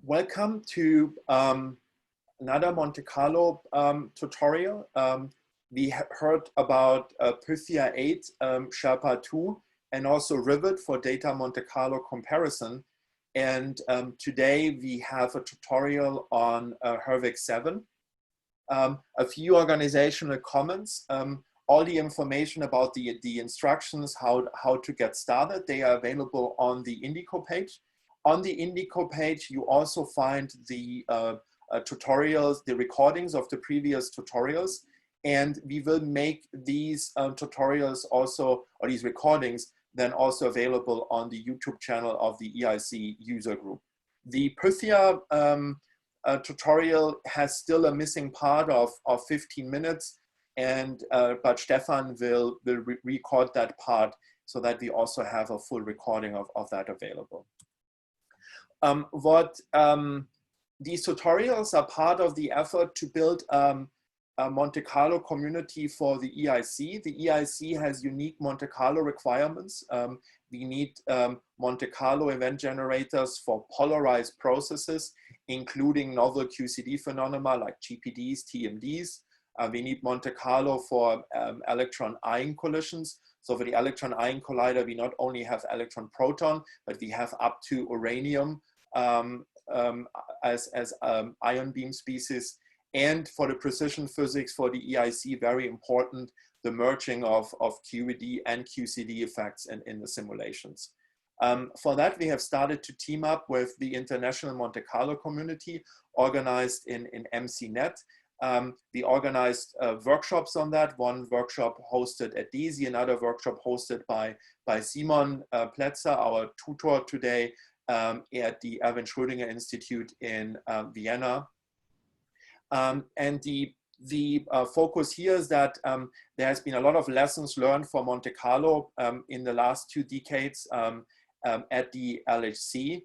Welcome to another Monte Carlo tutorial. We heard about Pythia 8, Sherpa 2, and also Rivet for data Monte Carlo comparison. And today we have a tutorial on Herwig 7. A few organizational comments. All the information about the instructions, how to get started, they are available on the Indico page. On the Indico page, you also find the tutorials, the recordings of the previous tutorials, and we will make these tutorials also, or these recordings, then also available on the YouTube channel of the EIC user group. The Pythia tutorial has still a missing part of 15 minutes, and but Stefan will record that part so that we also have a full recording of that available. These tutorials are part of the effort to build a Monte Carlo community for the EIC. The EIC has unique Monte Carlo requirements. We need Monte Carlo event generators for polarized processes, including novel QCD phenomena like GPDs, TMDs. We need Monte Carlo for electron-ion collisions. So for the electron-ion collider, we not only have electron-proton, but we have up to uranium as ion beam species. And for the precision physics for the EIC, very important, the merging of QED and QCD effects in the simulations. For that, we have started to team up with the International Monte Carlo community organized in MCNet. We organized workshops on that, one workshop hosted at DESY, another workshop hosted by Simon Plätzer, our tutor today at the Erwin Schrödinger Institute in Vienna. And the focus here is that there has been a lot of lessons learned for Monte Carlo in the last 2 decades at the LHC.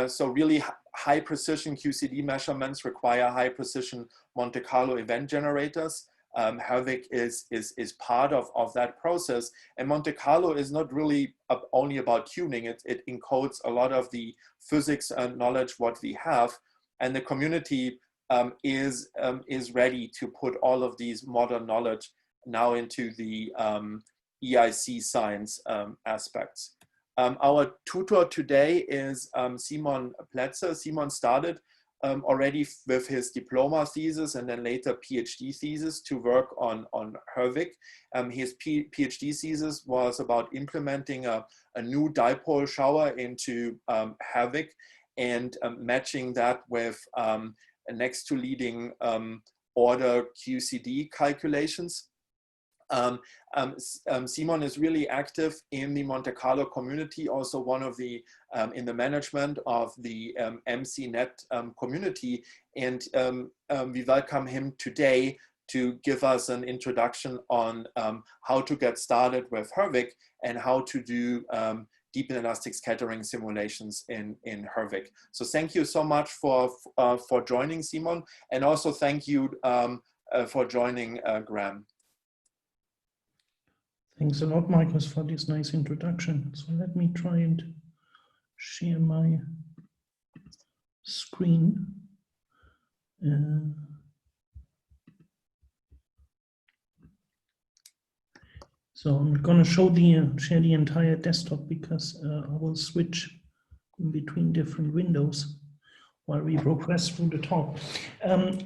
So really high precision QCD measurements require high precision Monte Carlo event generators. Herwig is part of that process. And Monte Carlo is not really only about tuning. It encodes a lot of the physics and knowledge what we have. And the community is ready to put all of these modern knowledge now into the EIC science aspects. Our tutor today is Simon Plätzer. Simon started already with his diploma thesis and then later PhD thesis to work on Herwig. His PhD thesis was about implementing a new dipole shower into Herwig and matching that with next to leading order QCD calculations. Simon is really active in the Monte Carlo community, also one of the, in the management of the MCNet community. And we welcome him today to give us an introduction on how to get started with Herwig and how to do deep inelastic scattering simulations in Herwig. So thank you so much for joining, Simon, and also thank you for joining Graham. Thanks a lot, Marcus, for this nice introduction. So let me try and share my screen. So I'm going to share the entire desktop because I will switch in between different windows while we progress through the talk.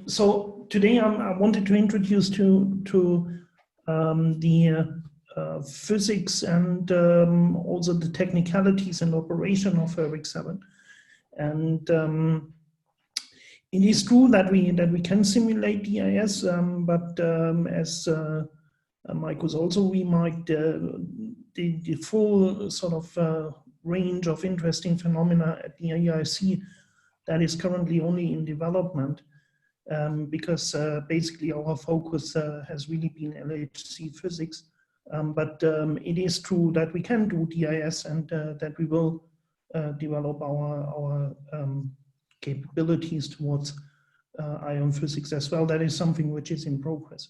So today I wanted to introduce to the physics and also the technicalities and operation of Herwig 7. And it is true that we can simulate DIS, but as Marcus also remarked, the full sort of range of interesting phenomena at the EIC that is currently only in development, because basically our focus has really been LHC physics. But it is true that we can do DIS and that we will develop our capabilities towards ion physics as well. That is something which is in progress.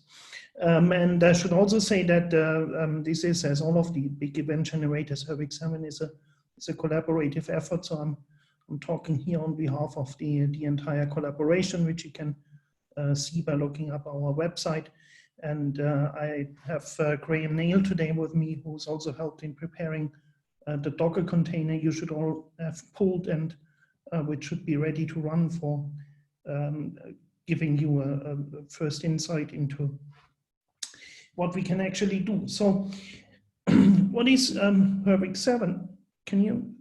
And I should also say that this is, as all of the big event generators, Herwig 7 is a collaborative effort. So I'm talking here on behalf of the entire collaboration, which you can see by looking up our website. And I have Graham Nail today with me, who's also helped in preparing the Docker container you should all have pulled and which should be ready to run for giving you a first insight into what we can actually do. So what is Herwig 7? Can you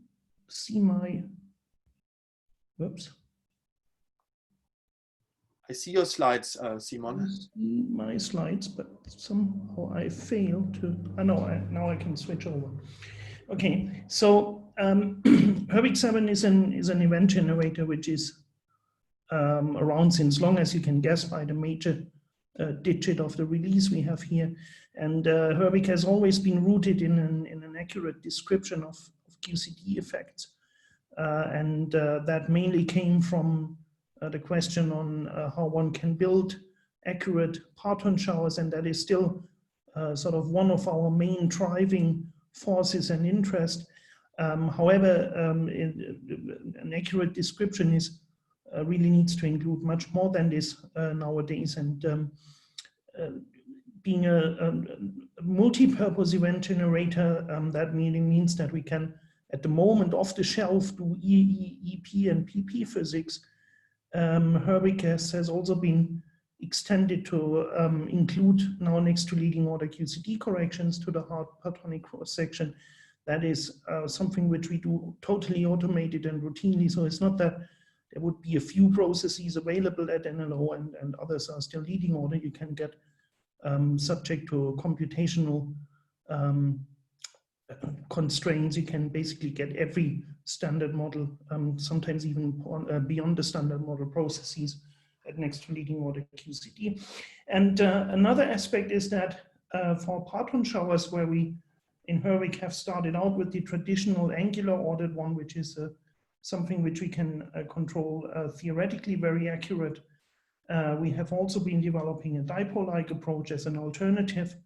see my, whoops. I see your slides, Simon. I see my slides, but somehow I failed to, now I can switch over. Okay, so Herwig 7 is an event generator which is around since long as you can guess by the major digit of the release we have here. And Herwig has always been rooted in an accurate description of QCD effects. And that mainly came from the question on how one can build accurate Parton showers, and that is still sort of one of our main driving forces and interest. However, an accurate description is really needs to include much more than this nowadays, and being a multi-purpose event generator, that means that we can, at the moment, off the shelf do EE, EP, and PP physics. Herwig has also been extended to include now next to leading order QCD corrections to the hard Partonic cross section. That is something which we do totally automated and routinely. So it's not that there would be a few processes available at NLO and others are still leading order. You can get subject to computational constraints. You can basically get every standard model, sometimes even beyond the standard model processes at next to leading order QCD. And another aspect is that for Parton showers, where we in Herwig have started out with the traditional angular ordered one, which is something which we can control theoretically very accurate. We have also been developing a dipole-like approach as an alternative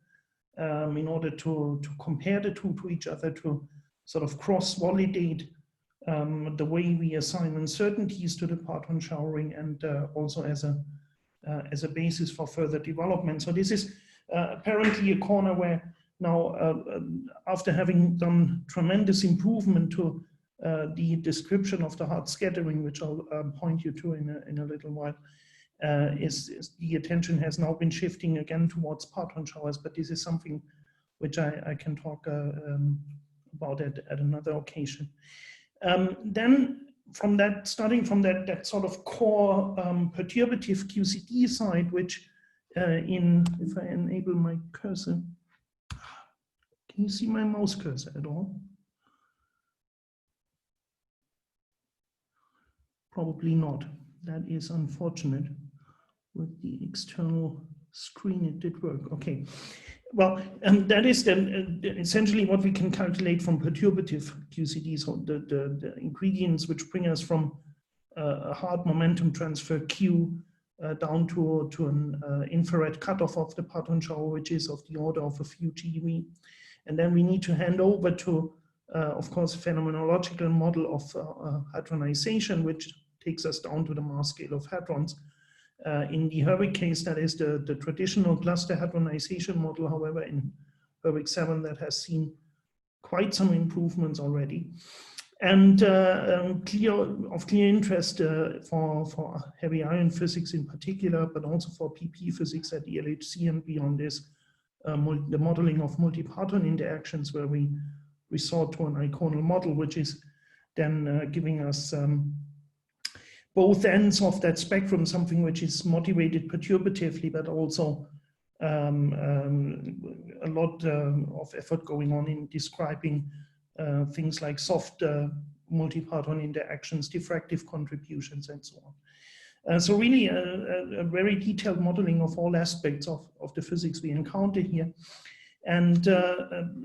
in order to compare the two to each other, to sort of cross-validate the way we assign uncertainties to the Parton showering, and also as a basis for further development. So this is apparently a corner where now, after having done tremendous improvement to the description of the hard scattering, which I'll point you to in a little while, is the attention has now been shifting again towards Parton showers, but this is something which I can talk about at another occasion. Then from that, starting from that sort of core perturbative QCD side, which if I enable my cursor, can you see my mouse cursor at all? Probably not. That is unfortunate. With the external screen, it did work. Okay. Well, that is then essentially what we can calculate from perturbative QCD. So the ingredients which bring us from a hard momentum transfer Q down to an infrared cutoff of the Parton shower, which is of the order of a few GeV. And then we need to hand over to, of course, a phenomenological model of hadronization, which takes us down to the mass scale of hadrons. In the Herwig case, that is the traditional cluster hadronization model. However, in Herwig 7, that has seen quite some improvements already. And of clear interest for heavy ion physics in particular, but also for PP physics at the LHC and beyond is the modeling of multiparton interactions, where we resort to an iconal model, which is then giving us both ends of that spectrum, something which is motivated perturbatively, but also a lot of effort going on in describing things like soft multiparton interactions, diffractive contributions, and so on. So really a very detailed modeling of all aspects of the physics we encounter here. And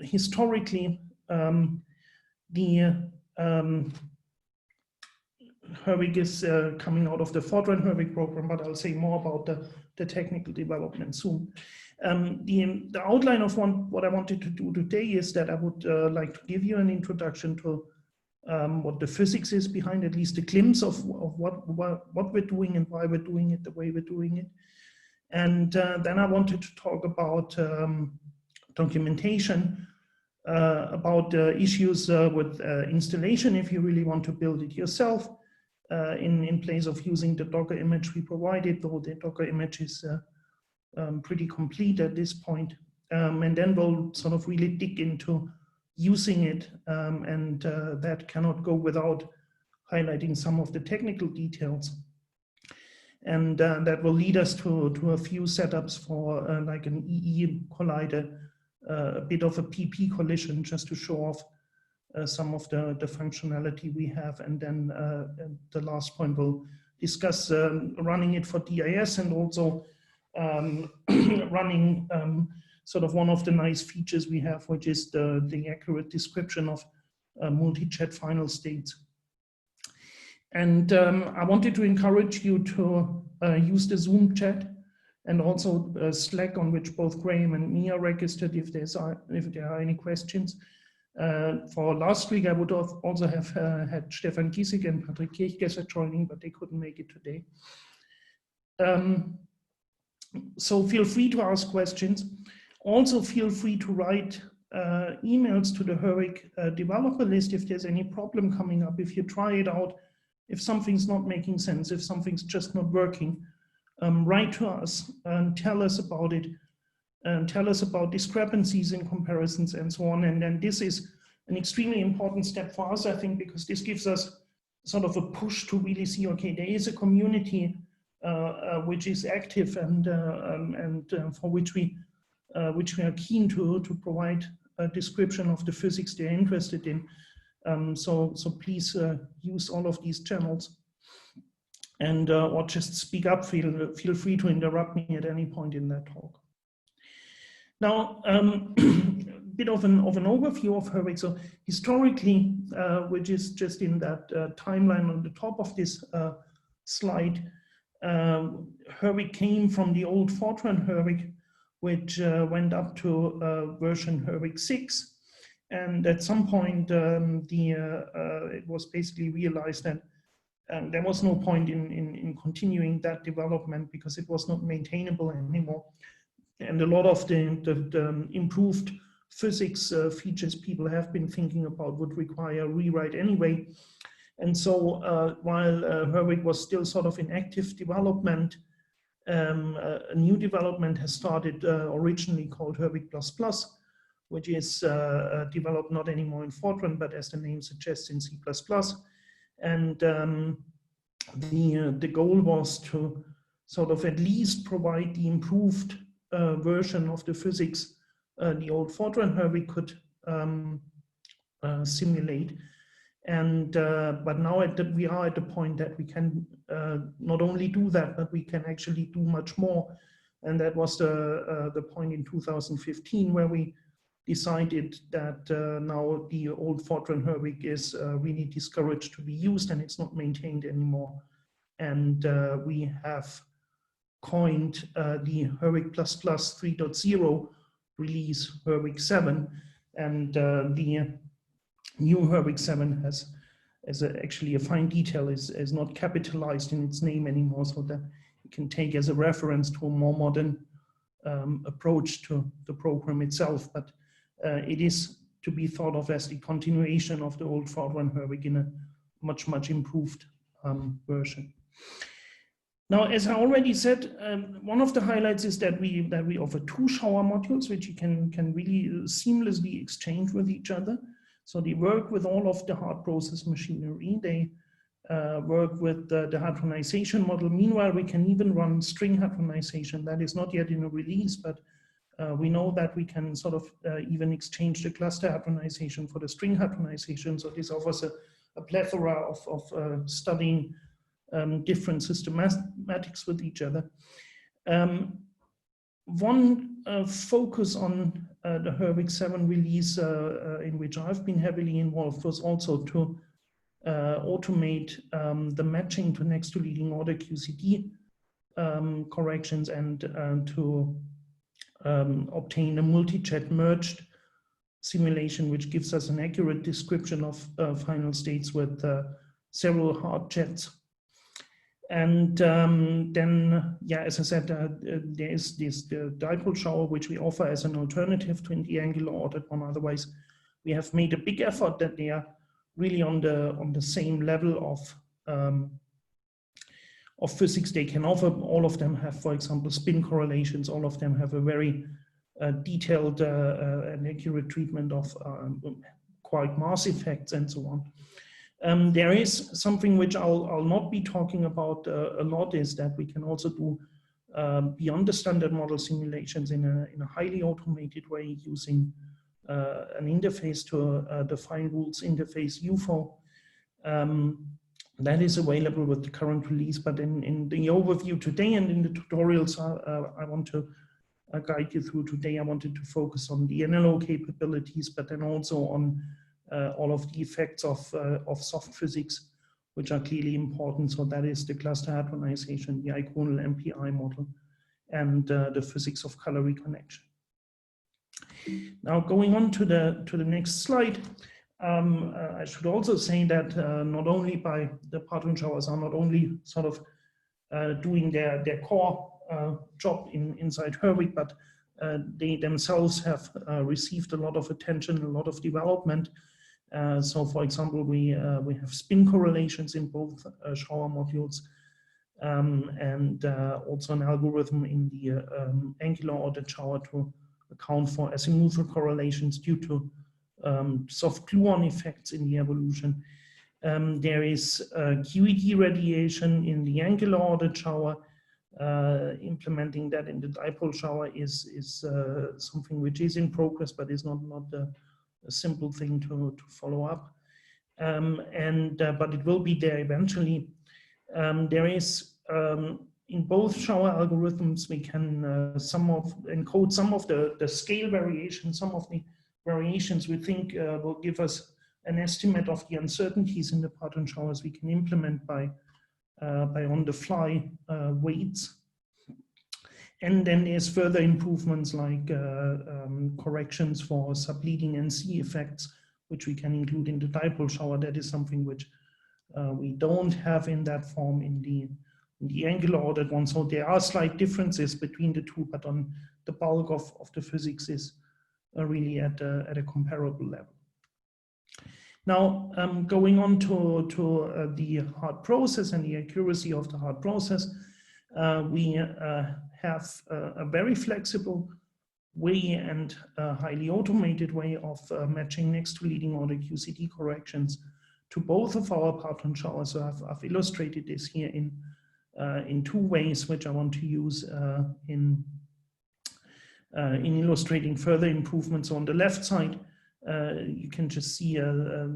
historically, the Herwig is coming out of the Fortran Herwig program, but I'll say more about the technical development soon. The outline of what I wanted to do today is that I would like to give you an introduction to what the physics is behind, at least a glimpse of what we're doing and why we're doing it the way we're doing it. And then I wanted to talk about documentation, about issues with installation if you really want to build it yourself in place of using the Docker image we provided, though the Docker image is pretty complete at this point. And then we'll sort of really dig into using it, and that cannot go without highlighting some of the technical details. And that will lead us to a few setups for like an EE collider, a bit of a PP collision, just to show off some of the functionality we have. And then the last point, we'll discuss running it for DIS and also running sort of one of the nice features we have, which is the accurate description of multi-chat final states. And I wanted to encourage you to use the Zoom chat and also Slack, on which both Graham and me are registered if there are any questions. For last week, I would have also have had Stefan Giesig and Patrick Kirchgesser joining, but they couldn't make it today. So feel free to ask questions. Also feel free to write emails to the Herwig developer list if there's any problem coming up, if you try it out, if something's not making sense, if something's just not working. Write to us and tell us about it, and tell us about discrepancies in comparisons and so on. And then this is an extremely important step for us, I think, because this gives us sort of a push to really see, okay, there is a community which is active and for which we are keen to provide a description of the physics they're interested in. So please use all of these channels, and or just speak up. Feel free to interrupt me at any point in that talk. Now, a bit of an overview of Herwig. So historically, which is just in that timeline on the top of this slide, Herwig came from the old Fortran Herwig, which went up to version Herwig 6. And at some point, it was basically realized that there was no point in continuing that development because it was not maintainable anymore. And a lot of the improved physics features people have been thinking about would require rewrite anyway. And so while Herwig was still sort of in active development, a new development has started, originally called Herwig++, which is developed not anymore in Fortran, but as the name suggests, in C++. And the goal was to sort of at least provide the improved version of the physics the old Fortran Herwig could simulate. And but now we are at the point that we can not only do that, but we can actually do much more. And that was the point in 2015 where we decided that now the old Fortran Herwig is really discouraged to be used and it's not maintained anymore. And we have coined the Herwig++ 3.0 release Herwig 7, and the new Herwig 7 has actually a fine detail, is not capitalized in its name anymore, so that you can take as a reference to a more modern approach to the program itself. But it is to be thought of as the continuation of the old Fortran Herwig in a much, much improved version. Now, as I already said, one of the highlights is that we offer 2 shower modules, which you can really seamlessly exchange with each other. So they work with all of the hard process machinery. They work with the hadronization model. Meanwhile, we can even run string hadronization. That is not yet in a release, but we know that we can sort of even exchange the cluster hadronization for the string hadronization. So this offers a plethora of studying different systematics with each other. One focus on the Herwig 7 release, in which I've been heavily involved, was also to automate the matching to next to leading order QCD corrections and to obtain a multijet merged simulation, which gives us an accurate description of final states with several hard jets. And then, yeah, as I said, there is this dipole shower, which we offer as an alternative to the angular ordered one. Otherwise, we have made a big effort that they are really on the same level of physics they can offer. All of them have, for example, spin correlations. All of them have a very detailed and accurate treatment of quark mass effects and so on. There is something which I'll not be talking about a lot, is that we can also do beyond the standard model simulations in a highly automated way using an interface to a defined rules interface UFO. That is available with the current release, but in the overview today and in the tutorials I want to guide you through today, I wanted to focus on the NLO capabilities, but then also on all of the effects of soft physics, which are clearly important. So that is the cluster hadronization, the iconal MPI model, and the physics of color reconnection. Now going on to the next slide, I should also say that not only by the Parton showers are not only sort of doing their core job inside Herwig, but they themselves have received a lot of attention, a lot of development. So for example, we have spin correlations in both shower modules, and also an algorithm in the angular ordered shower to account for azimuthal correlations due to soft gluon effects in the evolution. There is QED radiation in the angular ordered shower. Implementing that in the dipole shower is something which is in progress, but is not a simple thing to follow up. But it will be there eventually. There is in both shower algorithms, we can encode some of the scale variation, some of the variations we think will give us an estimate of the uncertainties in the Parton showers we can implement by on-the-fly weights. And then there's further improvements like corrections for subleading NC effects, which we can include in the dipole shower. That is something which we don't have in that form in the angular ordered one. So there are slight differences between the two, but on the bulk of the physics is really at a comparable level. Now, going on to the hard process and the accuracy of the hard process, we have a very flexible way and a highly automated way of matching next to leading order QCD corrections to both of our Parton showers. So I've illustrated this here in two ways, which I want to use in illustrating further improvements. On the left side, you can just see a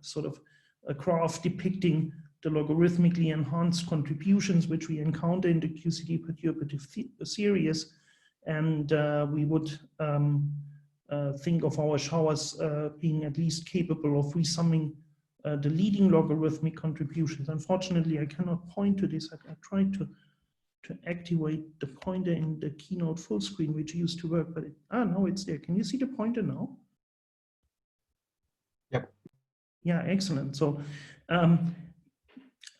sort of a graph depicting the logarithmically enhanced contributions which we encounter in the QCD perturbative series, and we would think of our showers being at least capable of resumming the leading logarithmic contributions. Unfortunately, I cannot point to this. I tried to activate the pointer in the Keynote full screen, which used to work, but now it's there. Can you see the pointer now? Yep. Yeah, excellent. So,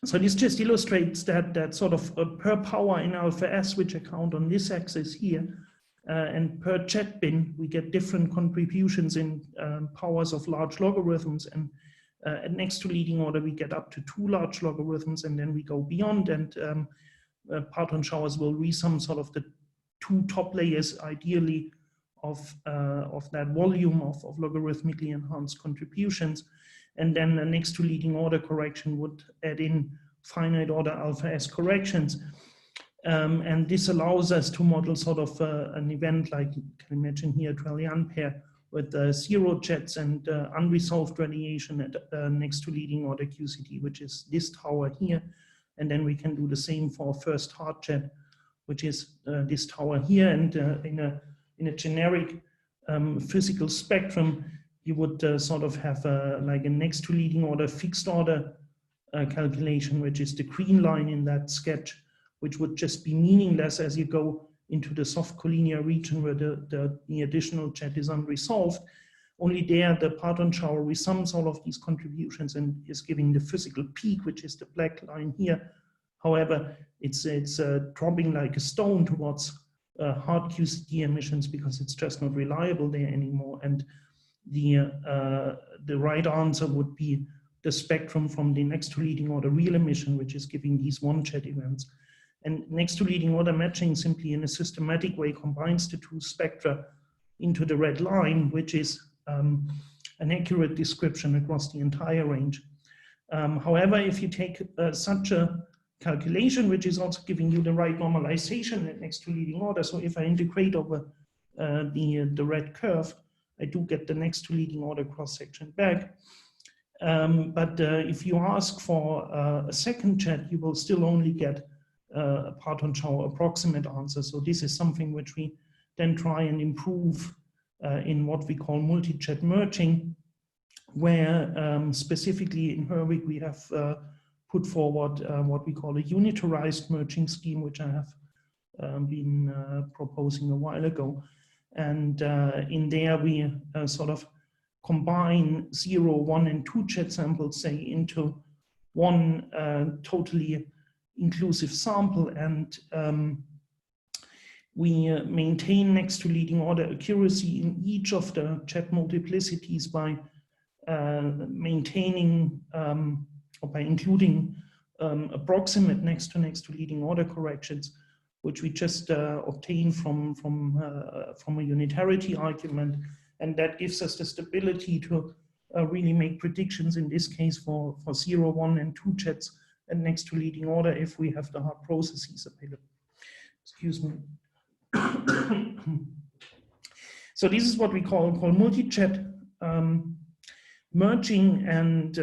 so this just illustrates that sort of per power in alpha S, which I count on this axis here, and per jet bin, we get different contributions in powers of large logarithms. And at next to leading order, we get up to 2 large logarithms, and then we go beyond. And Parton showers will resum sort of the 2 top layers, ideally, of that volume of logarithmically enhanced contributions. And then the next to leading order correction would add in finite order alpha S corrections. And this allows us to model sort of an event like, you can imagine here, 12 ampere with 0 jets and unresolved radiation at next to leading order QCD, which is this tower here. And then we can do the same for first hard jet, which is this tower here. And in a generic physical spectrum, you would sort of have like a next to leading order fixed order calculation, which is the green line in that sketch, which would just be meaningless as you go into the soft collinear region where the additional jet is unresolved. only there the Parton shower resums all of these contributions and is giving the physical peak, which is the black line here. However, it's dropping like a stone towards hard QCD emissions because it's just not reliable there anymore. And the right answer would be the spectrum from the next to leading order real emission, which is giving these one jet events. And next to leading order matching simply in a systematic way combines the two spectra into the red line, which is an accurate description across the entire range. However, if you take such a calculation, which is also giving you the right normalization at next to leading order, so if I integrate over the red curve, I do get the next to leading order cross section back. But if you ask for a second jet, you will still only get a Parton shower approximate answer. So this is something which we then try and improve in what we call multi-jet merging, where specifically in Herwig we have put forward what we call a unitarized merging scheme, which I have been proposing a while ago. And in there we sort of combine 0, 1, and 2 jet samples, say, into one totally inclusive sample, and we maintain next to leading order accuracy in each of the jet multiplicities by maintaining or by including approximate next to leading order corrections, which we just obtain from a unitarity argument. And that gives us the stability to really make predictions, in this case for 0, 1, and 2 jets and next to leading order if we have the hard processes available. Excuse me. So this is what we call multi-jet merging, and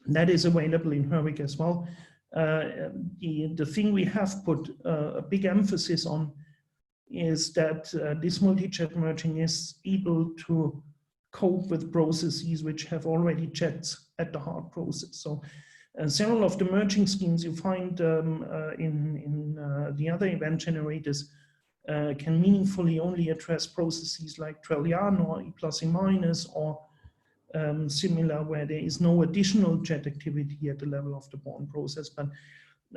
that is available in Herwig as well. The thing we have put a big emphasis on is that this multi-jet merging is able to cope with processes which have already jets at the hard process. So several of the merging schemes you find in the other event generators can meaningfully only address processes like trillion or E plus E minus or similar, where there is no additional jet activity at the level of the Born process. But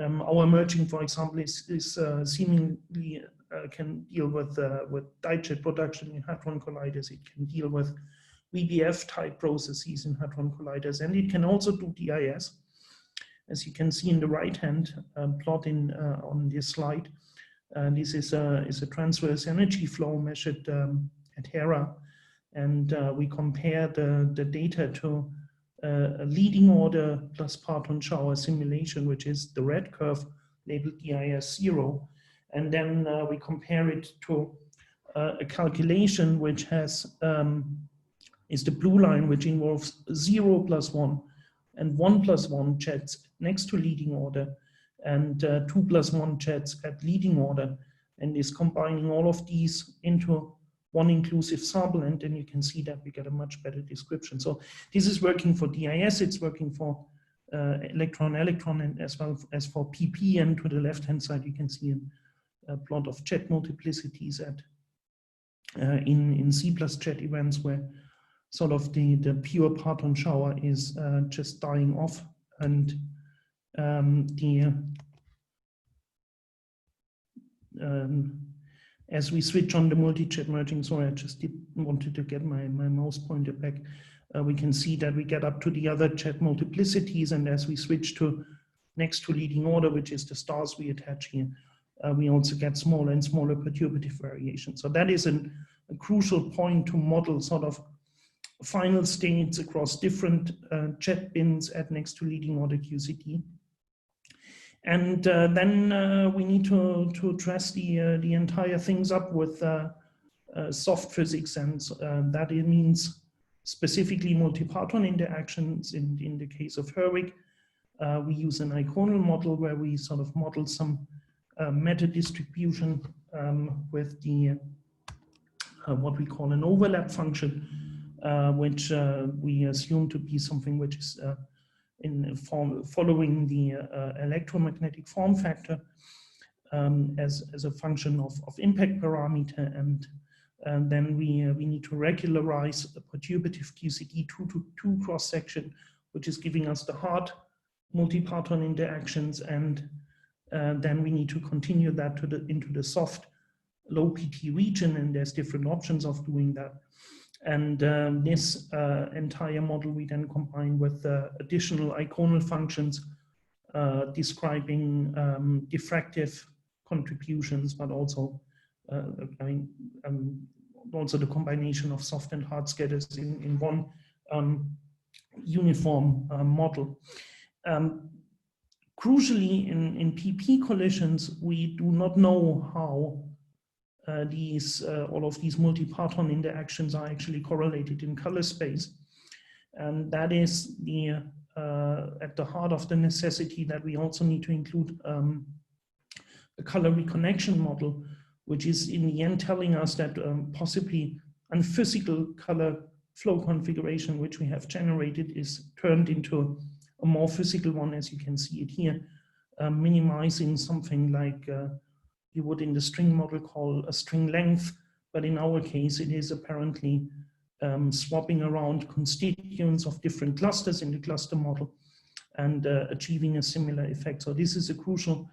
our merging, for example, is seemingly can deal with dijet production in hadron colliders. It can deal with VBF type processes in hadron colliders, and it can also do DIS, as you can see in the right hand plot on this slide. This is a transverse energy flow measured at Hera, and we compare the data to a leading order plus Parton shower simulation, which is the red curve labeled DIS 0. And then we compare it to a calculation which has, is the blue line, which involves 0 plus 1 and 1 plus 1 jets next to leading order and 2 plus 1 jets at leading order, and is combining all of these into one inclusive sample, and then you can see that we get a much better description. So this is working for DIS, it's working for electron-electron, and as well as for PP, and to the left-hand side you can see a plot of jet multiplicities at in C plus jet events, where sort of the pure Parton shower is just dying off, and as we switch on the multi-jet merging, sorry, I just wanted to get my mouse pointer back. We can see that we get up to the other jet multiplicities, and as we switch to next to leading order, which is the stars we attach here, we also get smaller and smaller perturbative variation. So that is a crucial point to model sort of final states across different jet bins at next to leading order QCD. And then we need to address the entire things up with soft physics, and that it means specifically multiparton interactions. In the case of Herwig, we use an iconal model where we sort of model some meta distribution with the what we call an overlap function, which we assume to be something which is following the electromagnetic form factor as a function of impact parameter, and then we need to regularize a perturbative QCD 2-to-2 cross-section, which is giving us the hard multiparton interactions, and then we need to continue that into the soft low PT region, and there's different options of doing that. And this entire model we then combine with additional iconal functions describing diffractive contributions, but also also the combination of soft and hard scatters in one uniform model. Crucially, in PP collisions, we do not know how all of these multiparton interactions are actually correlated in color space. And that is at the heart of the necessity that we also need to include a color reconnection model, which is in the end telling us that possibly a physical color flow configuration which we have generated is turned into a more physical one, as you can see it here, minimizing something like you would in the string model call a string length, but in our case it is apparently swapping around constituents of different clusters in the cluster model and achieving a similar effect. So this is a crucial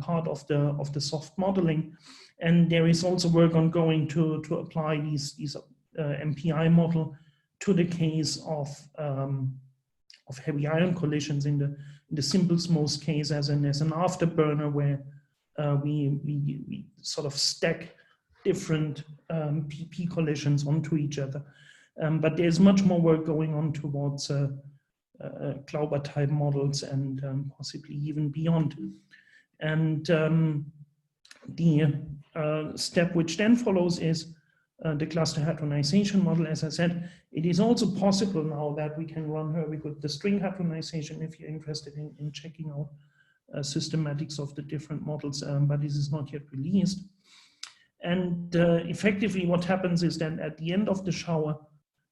part of the soft modeling, and there is also work ongoing to apply these MPI model to the case of heavy ion collisions in the simplest most case as an afterburner, where we sort of stack different PP collisions onto each other. But there's much more work going on towards Glauber type models and possibly even beyond. And the step which then follows is the cluster hadronization model. As I said, it is also possible now that we can run Herwig with the string hadronization if you're interested in checking out systematics of the different models, but this is not yet released. And effectively what happens is that at the end of the shower,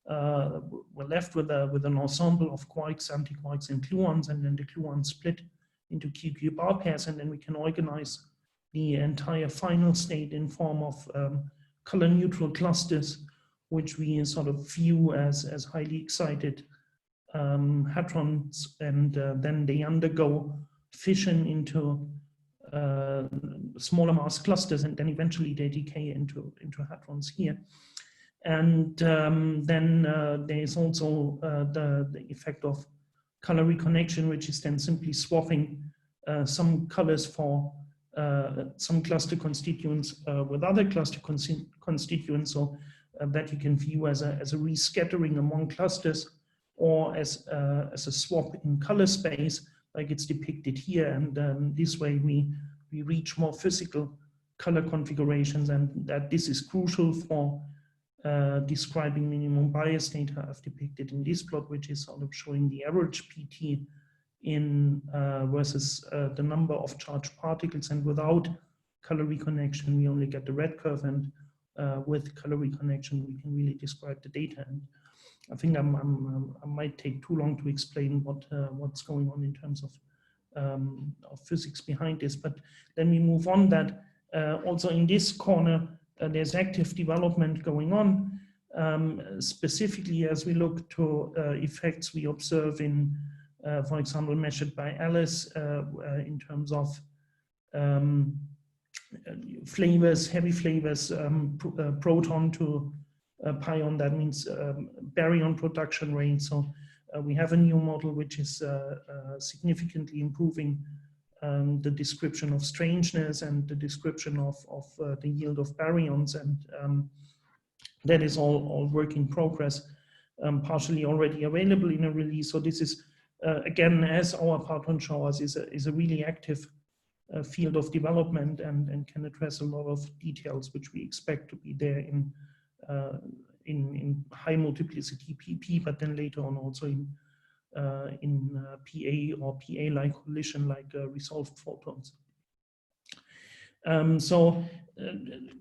we're left with an ensemble of quarks, antiquarks, and gluons, and then the gluons split into QQ bar pairs, and then we can organize the entire final state in form of color neutral clusters, which we sort of view as highly excited hadrons, and then they undergo fission into smaller mass clusters, and then eventually they decay into hadrons here. And then there is also the effect of color reconnection, which is then simply swapping some colors for some cluster constituents with other cluster constituents, so that you can view as a rescattering among clusters, or as a swap in color space, like it's depicted here. And this way we reach more physical color configurations, and that this is crucial for describing minimum bias data I've depicted in this plot, which is sort of showing the average PT in versus the number of charged particles. And without color reconnection, we only get the red curve, and with color reconnection, we can really describe the data. And I think I might take too long to explain what's going on in terms of physics behind this, but then we move on that also in this corner, there's active development going on, specifically as we look to effects we observe in, for example, measured by Alice in terms of flavors, heavy flavors, proton to pion, that means baryon production rate. So we have a new model which is significantly improving the description of strangeness and the description of the yield of baryons, and that is all work in progress, partially already available in a release. So this is again, as our Parton showers, is a really active field of development, and can address a lot of details which we expect to be there in high multiplicity PP, but then later on also in PA or PA-like collision, like resolved photons. So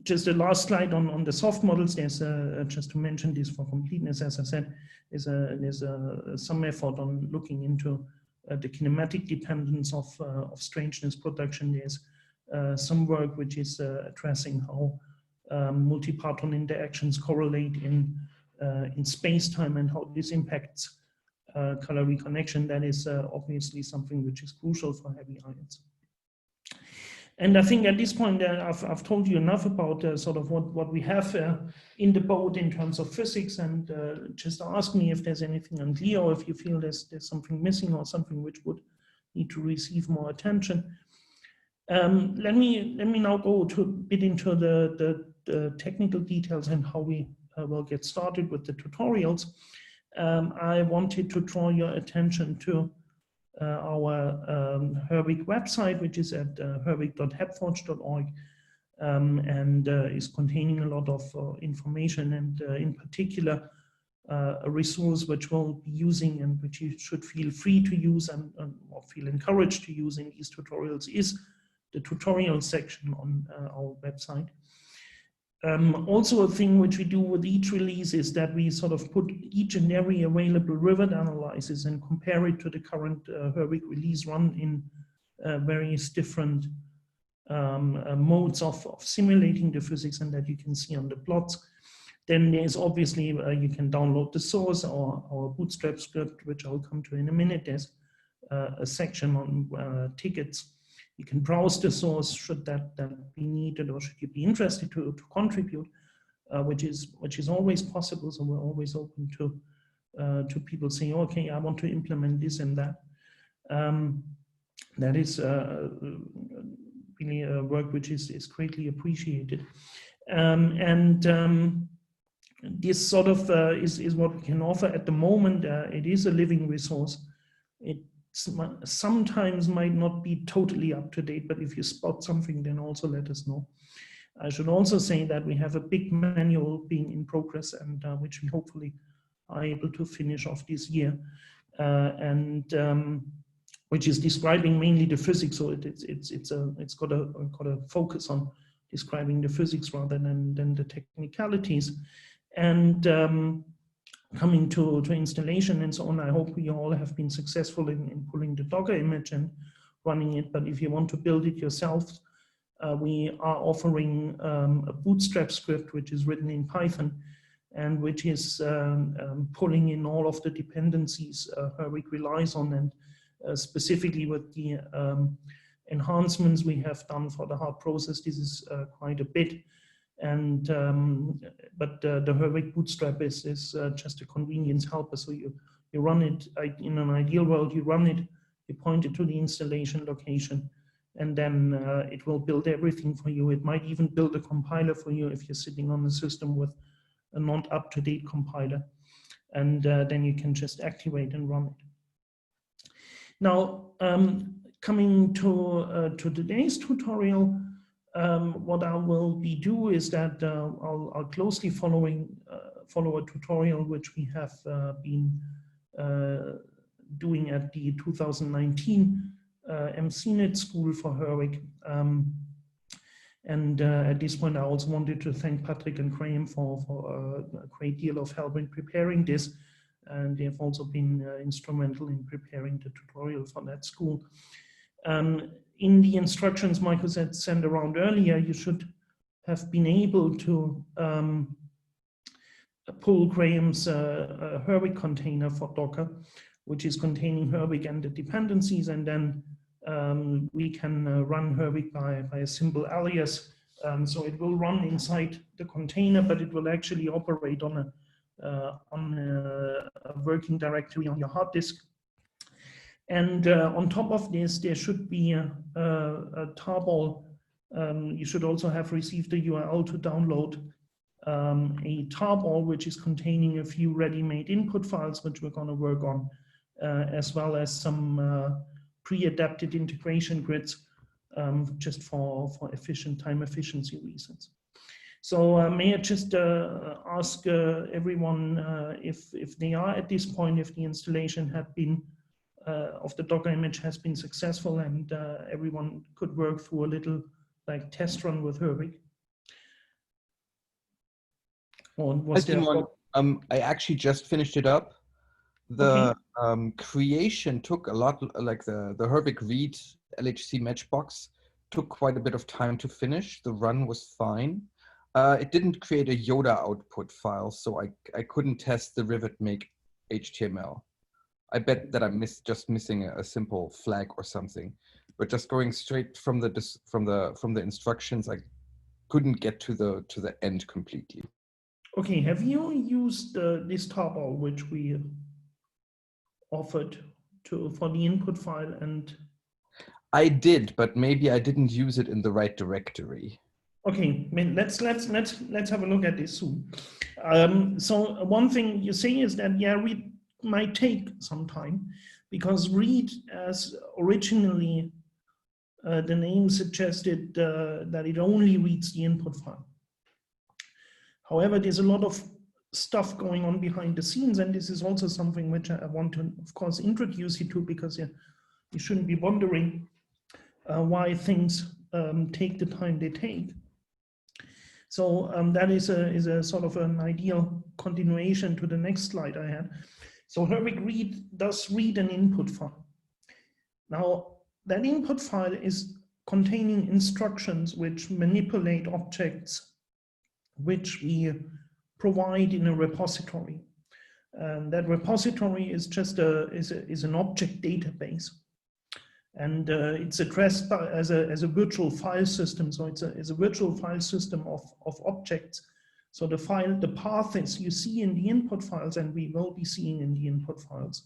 just the last slide on the soft models. There's just to mention this for completeness, as I said, there's some effort on looking into the kinematic dependence of strangeness production. There's some work which is addressing how multiparton interactions correlate in space-time and how this impacts color reconnection. That is obviously something which is crucial for heavy ions. And I think at this point, I've told you enough about sort of what we have in the boat in terms of physics, and just ask me if there's anything unclear, or if you feel there's something missing or something which would need to receive more attention. Let me now go a bit into the technical details and how we will get started with the tutorials. I wanted to draw your attention to our Herwig website, which is at herwig.hebforge.org, and is containing a lot of information, and in particular a resource which we'll be using and which you should feel free to use and or feel encouraged to use in these tutorials is the tutorial section on our website. Also, a thing which we do with each release is that we sort of put each and every available rivet analysis and compare it to the current Herwig release run in various different modes of simulating the physics, and that you can see on the plots. Then there's obviously, you can download the source or our bootstrap script, which I'll come to in a minute. There's a section on tickets. You can browse the source should that be needed, or should you be interested to contribute, which is always possible. So we're always open to people saying, okay, I want to implement this and that. That is really a work which is greatly appreciated. This sort of is what we can offer at the moment. It is a living resource. It sometimes might not be totally up to date, but if you spot something, then also let us know. I should also say that we have a big manual being in progress, and which we hopefully are able to finish off this year, which is describing mainly the physics. So it's got a focus on describing the physics rather than the technicalities. And coming to installation and so on, I hope you all have been successful in pulling the Docker image and running it. But if you want to build it yourself, we are offering a bootstrap script, which is written in Python, and which is pulling in all of the dependencies Herwig relies on, and specifically with the enhancements we have done for the hard process. This is quite a bit. And but the Herwig bootstrap is just a convenience helper. So you run it in an ideal world. You run it, you point it to the installation location, and then it will build everything for you. It might even build a compiler for you if you're sitting on a system with a not up-to-date compiler, and then you can just activate and run it. Now, coming to today's tutorial. What I will do is that I'll closely follow a tutorial which we have been doing at the 2019 MCNet School for Herwig. And at this point, I also wanted to thank Patrick and Graham for a great deal of help in preparing this. And they have also been instrumental in preparing the tutorial for that school. In the instructions Michael sent around earlier, you should have been able to pull Graham's Herwig container for Docker, which is containing Herwig and the dependencies, and then we can run Herwig by a simple alias. So it will run inside the container, but it will actually operate on a working directory on your hard disk. And on top of this, there should be a tarball. You should also have received the URL to download a tarball, which is containing a few ready-made input files, which we're going to work on, as well as some pre-adapted integration grids, just for time efficiency reasons. So may I just ask everyone if they are at this point, if the installation had been of the Docker image has been successful, and everyone could work through a little like test run with Herwig. I actually just finished it up. The creation took a lot, like the Herwig read LHC matchbox took quite a bit of time to finish. The run was fine. It didn't create a Yoda output file, so I couldn't test the rivet make HTML. I bet that I'm just missing a simple flag or something, but just going straight from the instructions, I couldn't get to the end completely. Okay, have you used this tarball which we offered for the input file? And I did, but maybe I didn't use it in the right directory. Okay, I mean, let's have a look at this soon. So one thing you say is that, yeah, read might take some time, because read, as originally the name suggested, that it only reads the input file. However, there's a lot of stuff going on behind the scenes, and this is also something which I want to, of course, introduce you to, because you shouldn't be wondering why things take the time they take. So that is a sort of an ideal continuation to the next slide I had. So Herwig does read an input file. Now, that input file is containing instructions which manipulate objects which we provide in a repository. That repository is just is an object database. And it's addressed as a virtual file system. So it's a virtual file system of objects. So the paths you see in the input files, and we will be seeing in the input files,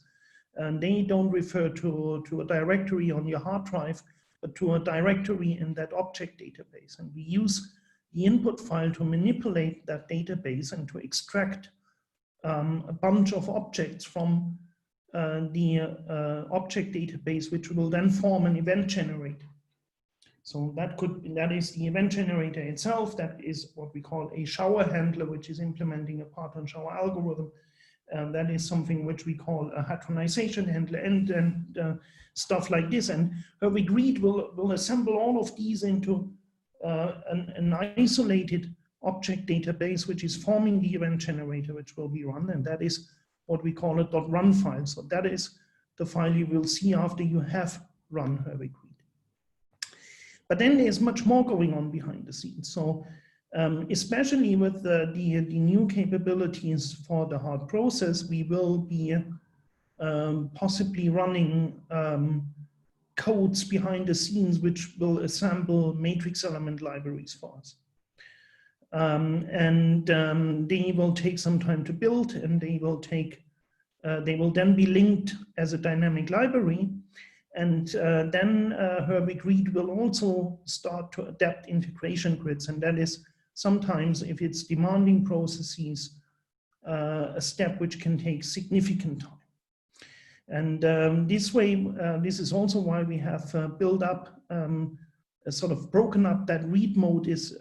and they don't refer to a directory on your hard drive, but to a directory in that object database. And we use the input file to manipulate that database and to extract a bunch of objects from the object database, which will then form an event generator. So that is the event generator itself. That is what we call a shower handler, which is implementing a Parton shower algorithm. That is something which we call a hadronization handler, and stuff like this. And Herwig Read will assemble all of these into an isolated object database, which is forming the event generator, which will be run, and that is what we call a .run file. So that is the file you will see after you have run Herwig Read. But then there's much more going on behind the scenes. So especially with the new capabilities for the hard process, we will be possibly running codes behind the scenes which will assemble matrix element libraries for us. They will take some time to build, and they will then be linked as a dynamic library. And then Herwig Read will also start to adapt integration grids, and that is sometimes, if it's demanding processes, a step which can take significant time. And this way, this is also why we have built up sort of broken up that read mode is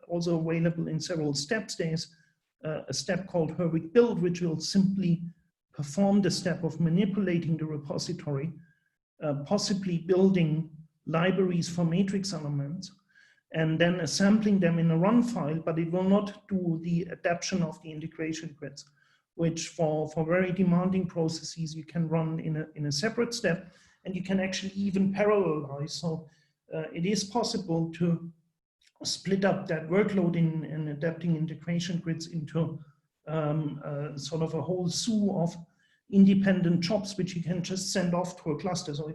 also available in several steps. There's a step called Herwig build, which will simply perform the step of manipulating the repository, possibly building libraries for matrix elements, and then assembling them in a run file, but it will not do the adaptation of the integration grids, which for very demanding processes you can run in a separate step, and you can actually even parallelize. So it is possible to split up that workload in adapting integration grids into sort of a whole slew of independent jobs, which you can just send off to a cluster. So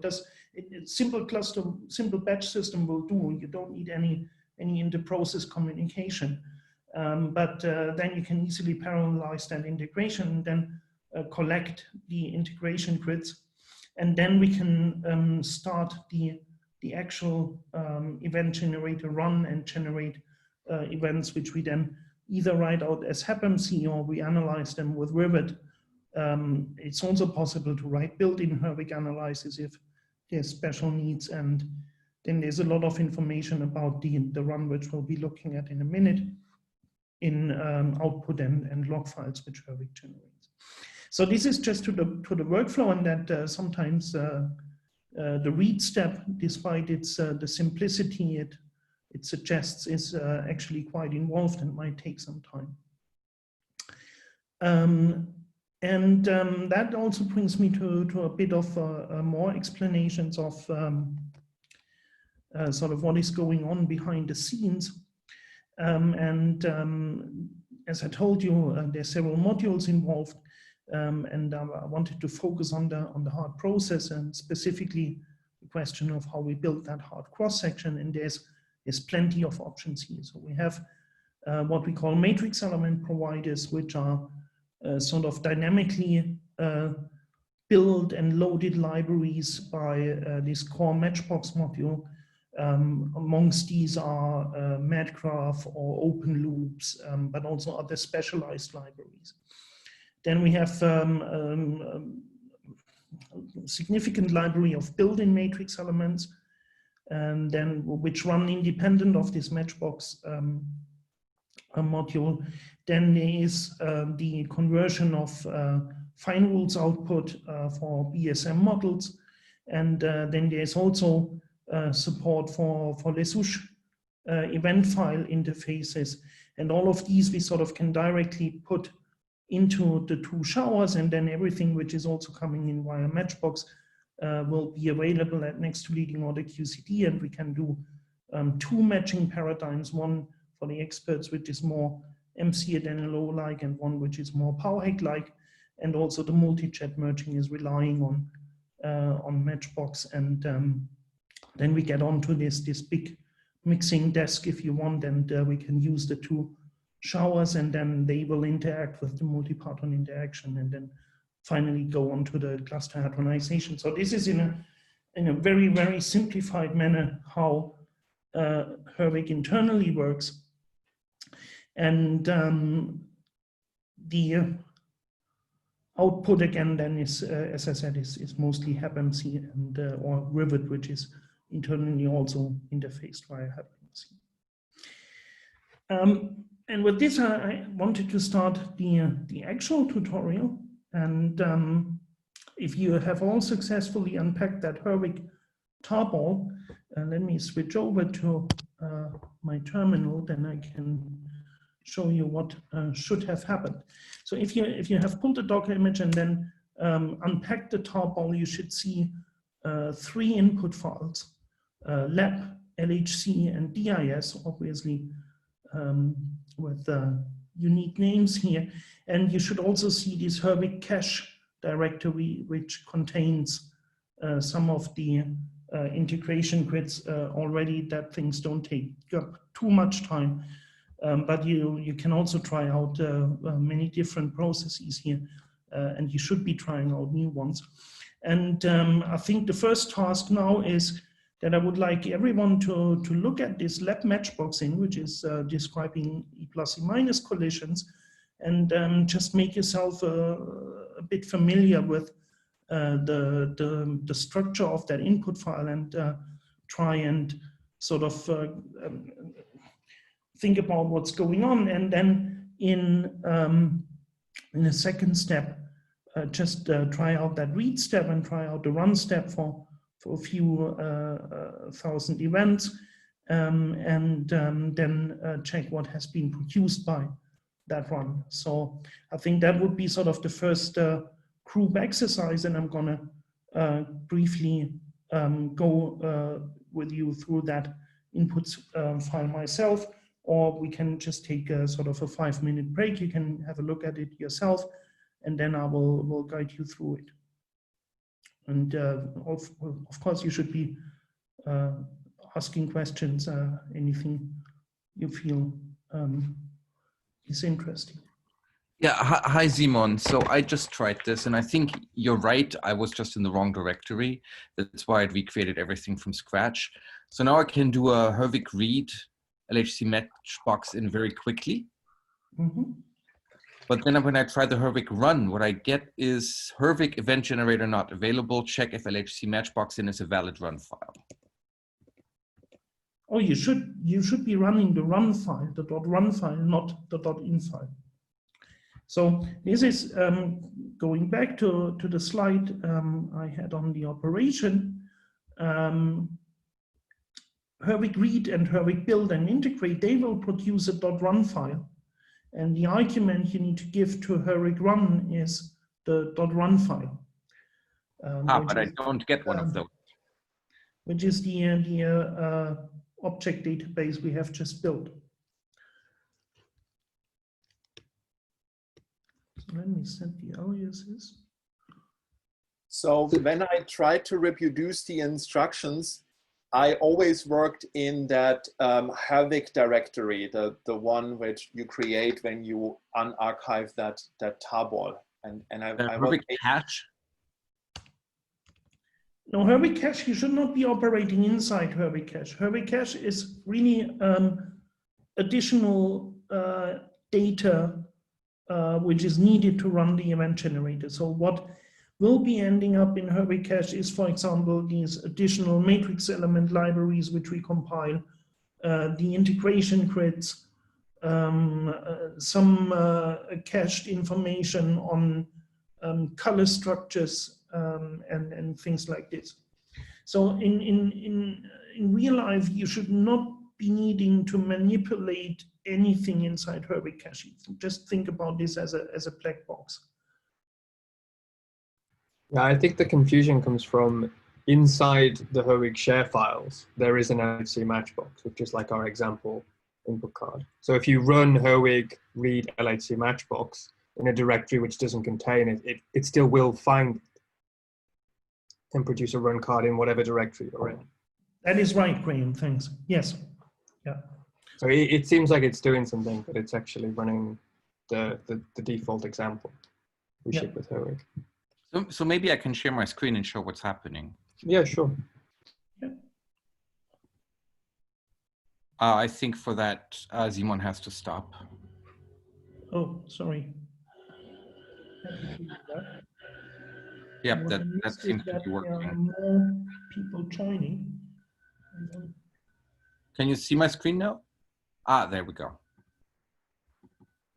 simple batch system will do. You don't need any inter-process communication. But then you can easily parallelize that integration, and then collect the integration grids, and then we can start the actual event generator run and generate events, which we then either write out as HAPMC or we analyze them with Rivet. It's also possible to write built-in Herwig analysis if there's special needs, and then there's a lot of information about the run, which we'll be looking at in a minute, in output and log files which Herwig generates. So this is just to the workflow, and that sometimes the read step, despite the simplicity it suggests, is actually quite involved and might take some time. That also brings me to a bit of more explanations of sort of what is going on behind the scenes. As I told you, there's several modules involved, and I wanted to focus on the hard process and specifically the question of how we build that hard cross-section. And there's plenty of options here. So we have what we call matrix element providers, which are sort of dynamically built and loaded libraries by this core matchbox module. Amongst these are MadGraph or open loops, but also other specialized libraries. Then we have a significant library of built-in matrix elements, and then which run independent of this matchbox module. Then there is the conversion of fine rules output for BSM models, and then there's also support for Les Souches event file interfaces, and all of these we sort of can directly put into the two showers, and then everything which is also coming in via Matchbox will be available at next to leading order QCD, and we can do two matching paradigms, one for the experts which is more MC at NLO like, and one which is more PowerHack like, and also the Multijet Merging is relying on Matchbox, and then we get onto this big mixing desk if you want, and we can use the two showers, and then they will interact with the Multiparton interaction, and then finally go on to the cluster hadronization. So this is in a very, very simplified manner how Herwig internally works. And the output again then is, as I said, is mostly HabMC and or Rivet, which is internally also interfaced via HabMC. And with this, I wanted to start the actual tutorial. And if you have all successfully unpacked that Herwig tarball, let me switch over to my terminal, then I can show you what should have happened. So if you have pulled a Docker image and then unpacked the tarball, you should see three input files, lab, LHC, and DIS, obviously with unique names here. And you should also see this Herwig cache directory, which contains some of the integration grids already, that things don't take up too much time. But you can also try out many different processes here, and you should be trying out new ones. And I think the first task now is that I would like everyone to look at this lab matchboxing, which is describing E+ E- collisions, and just make yourself a bit familiar with the structure of that input file, and try and sort of think about what's going on. And then in a second step, just try out that read step and try out the run step for a few thousand events, and then check what has been produced by that run. So I think that would be sort of the first group exercise, and I'm gonna briefly go with you through that inputs file myself, or we can just take a sort of a 5-minute break. You can have a look at it yourself, and then I will guide you through it. And of course, you should be asking questions, anything you feel is interesting. Yeah, hi Simon. So I just tried this, and I think you're right. I was just in the wrong directory. That's why I recreated everything from scratch. So now I can do a Herwig read LHC matchbox in very quickly. Mm-hmm. But then when I try the Herwig run, what I get is Herwig event generator not available. Check if LHC matchbox in is a valid run file. Oh, you should be running the run file, the .run file, not the .in file. So this is going back to the slide I had on the operation. Herwig read and Herwig build and integrate, they will produce a .run file. And the argument you need to give to Herwig run is the .run file. But I don't get one of those. Which is the object database we have just built. So let me set the aliases. So when I tried to reproduce the instructions, I always worked in that Herwig directory, the one which you create when you unarchive that tarball. And I Herwig cache. No, Herwig cache, you should not be operating inside Herwig cache. Herwig cache is really additional data which is needed to run the event generator. So what will be ending up in Herwig cache is, for example, these additional matrix element libraries which we compile, the integration grids, some cached information on color structures and things like this. So in real life, you should not be needing to manipulate anything inside Herwig cache. Just think about this as a black box. Yeah, I think the confusion comes from inside the Herwig share files, there is an LHC matchbox, which is like our example input card. So if you run Herwig read LHC matchbox in a directory which doesn't contain it, it still will find it and produce a run card in whatever directory you're in. That is right, Graham, thanks. Yes, yeah. So it seems like it's doing something, but it's actually running the default example we ship with Herwig. So maybe I can share my screen and show what's happening. Yeah, sure. Yeah. I think for that, Simon has to stop. Oh, sorry. Yep, that seems to be working. There are more people joining. Can you see my screen now? Ah, there we go.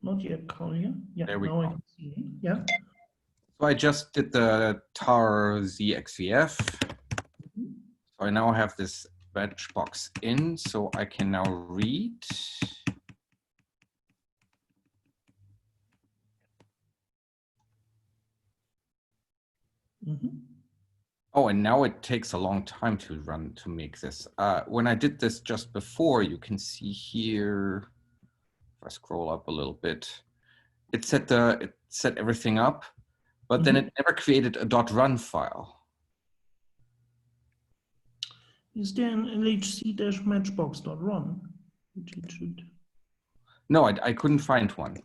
Not yet, Collier. Yeah, There we now go. I can see it. Yeah. So I just did the tar ZXVF. So I now have this batch box in, so I can now read. Mm-hmm. Oh, and now it takes a long time to run to make this. When I did this just before, you can see here, if I scroll up a little bit, it set everything up, but then it never created a .run file. Is there an lhc-matchbox.run? Which it should. No, I couldn't find one.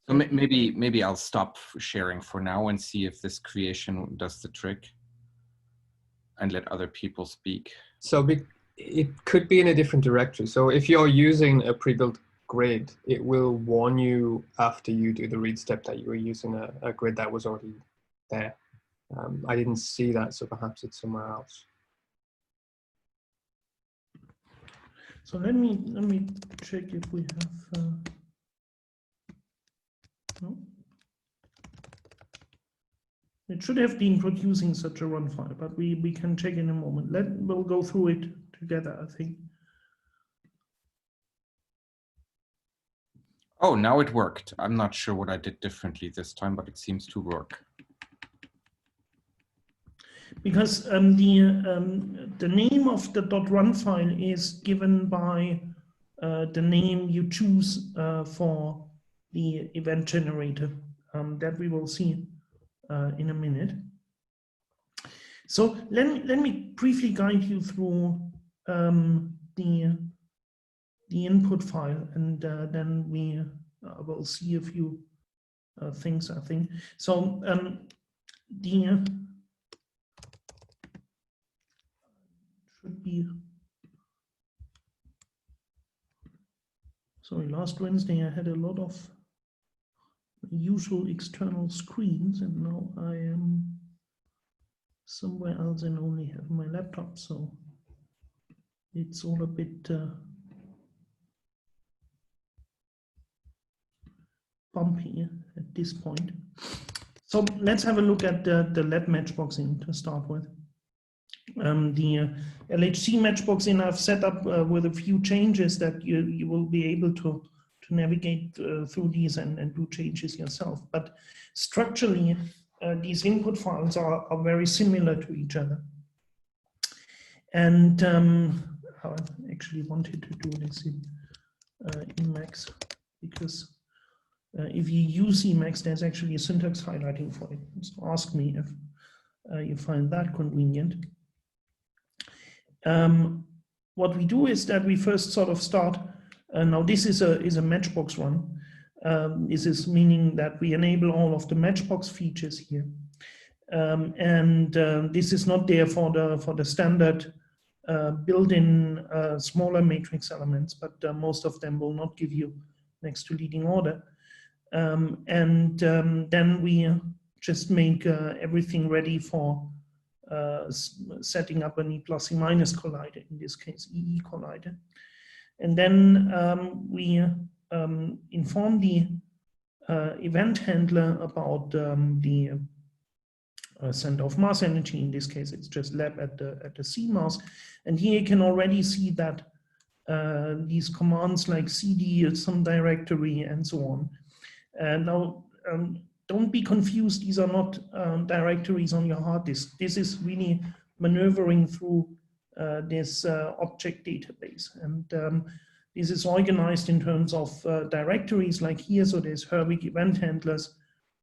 So maybe I'll stop sharing for now and see if this creation does the trick and let other people speak. So it could be in a different directory. So if you're using a pre-built grid, it will warn you after you do the read step that you were using a grid that was already there. I didn't see that, so perhaps it's somewhere else. So let me check if we have. No. It should have been producing such a run file, but we can check in a moment. We'll go through it together, I think. Oh, now it worked. I'm not sure what I did differently this time, but it seems to work. Because the name of the .run file is given by the name you choose for the event generator that we will see in a minute. So let me briefly guide you through the input file, and then we will see a few things, I think. So should be, sorry, last Wednesday I had a lot of usual external screens, and now I am somewhere else and only have my laptop, so it's all a bit bumpy at this point. So let's have a look at the lab matchboxing to start with. The LHC matchboxing I've set up with a few changes that you will be able to navigate through these and do changes yourself. But structurally, these input files are very similar to each other. And I actually wanted to do this in Emacs, because if you use Emacs, there's actually a syntax highlighting for it. So ask me if you find that convenient. What we do is that we first sort of start, now this is a matchbox run. This is meaning that we enable all of the matchbox features here. This is not there for the standard built-in smaller matrix elements, but most of them will not give you next to leading order. Then we just make everything ready for setting up an E plus E minus collider, in this case EE collider. And then we inform the event handler about the center of mass energy. In this case, it's just lab at the C mass. And here you can already see that these commands like cd, some directory, and so on. Now, don't be confused. These are not directories on your hard disk. This is really maneuvering through this object database. And this is organized in terms of directories like here. So there's Herwig event handlers,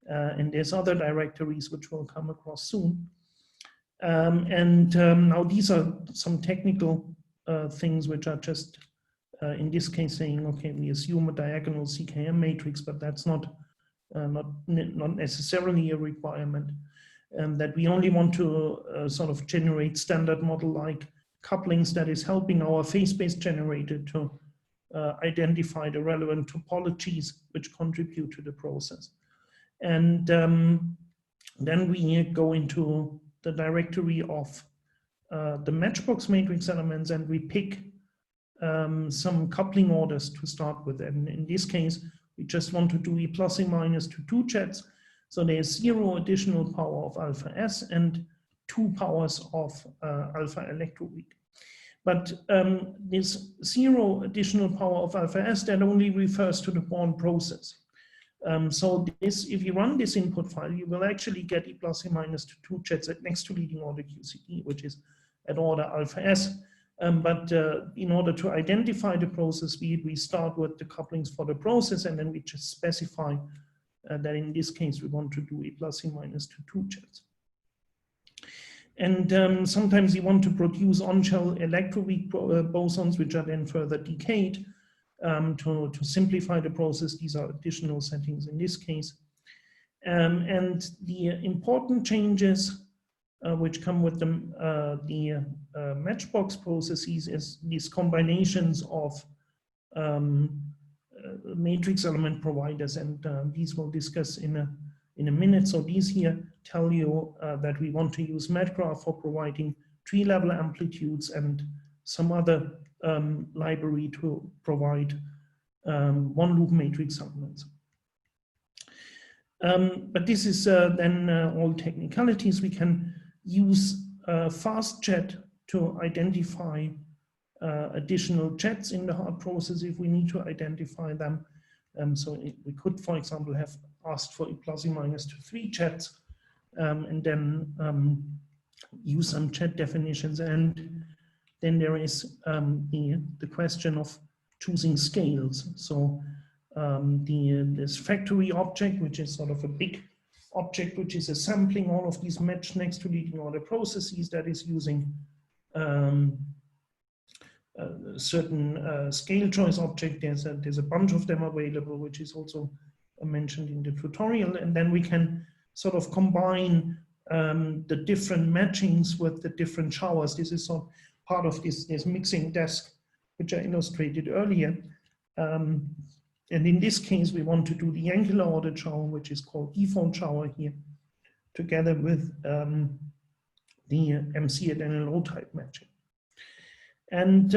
and there's other directories which will come across soon. Now these are some technical things which are just, in this case, saying, okay, we assume a diagonal CKM matrix, but that's not necessarily a requirement. That we only want to sort of generate standard model-like couplings that is helping our phase-based generator to identify the relevant topologies which contribute to the process. And then we go into the directory of the matchbox matrix elements, and we pick some coupling orders to start with. And in this case, we just want to do E plus E minus to 2 jets. So there's 0 additional power of alpha S and 2 powers of alpha electroweak. But this 0 additional power of alpha S, that only refers to the born process. So this, if you run this input file, you will actually get E plus E minus to 2 jets at next to leading order QCD, which is at order alpha S. But in order to identify the process, we start with the couplings for the process, and then we just specify that in this case, we want to do E plus E minus to 2 jets. And sometimes you want to produce on-shell electroweak bosons, which are then further decayed to simplify the process. These are additional settings in this case. And the important changes which come with the matchbox processes is these combinations of matrix element providers, and these we'll discuss in a minute. So these here tell you that we want to use MatGraph for providing tree-level amplitudes and some other library to provide one-loop matrix elements. But this is then all technicalities. We can use FastJet to identify additional jets in the hard process if we need to identify them. So we could, for example, have asked for E plus E minus to 3 jets, and then use some jet definitions. And then there is the question of choosing scales. So this factory object, which is sort of a big object, which is assembling all of these matched next to leading order processes, that is using certain scale choice object. There's a bunch of them available, which is also mentioned in the tutorial. And then we can sort of combine the different matchings with the different showers. This is sort of part of this mixing desk, which I illustrated earlier. And in this case, we want to do the angular ordered shower, which is called default shower here, together with the MC at NLO type matching. And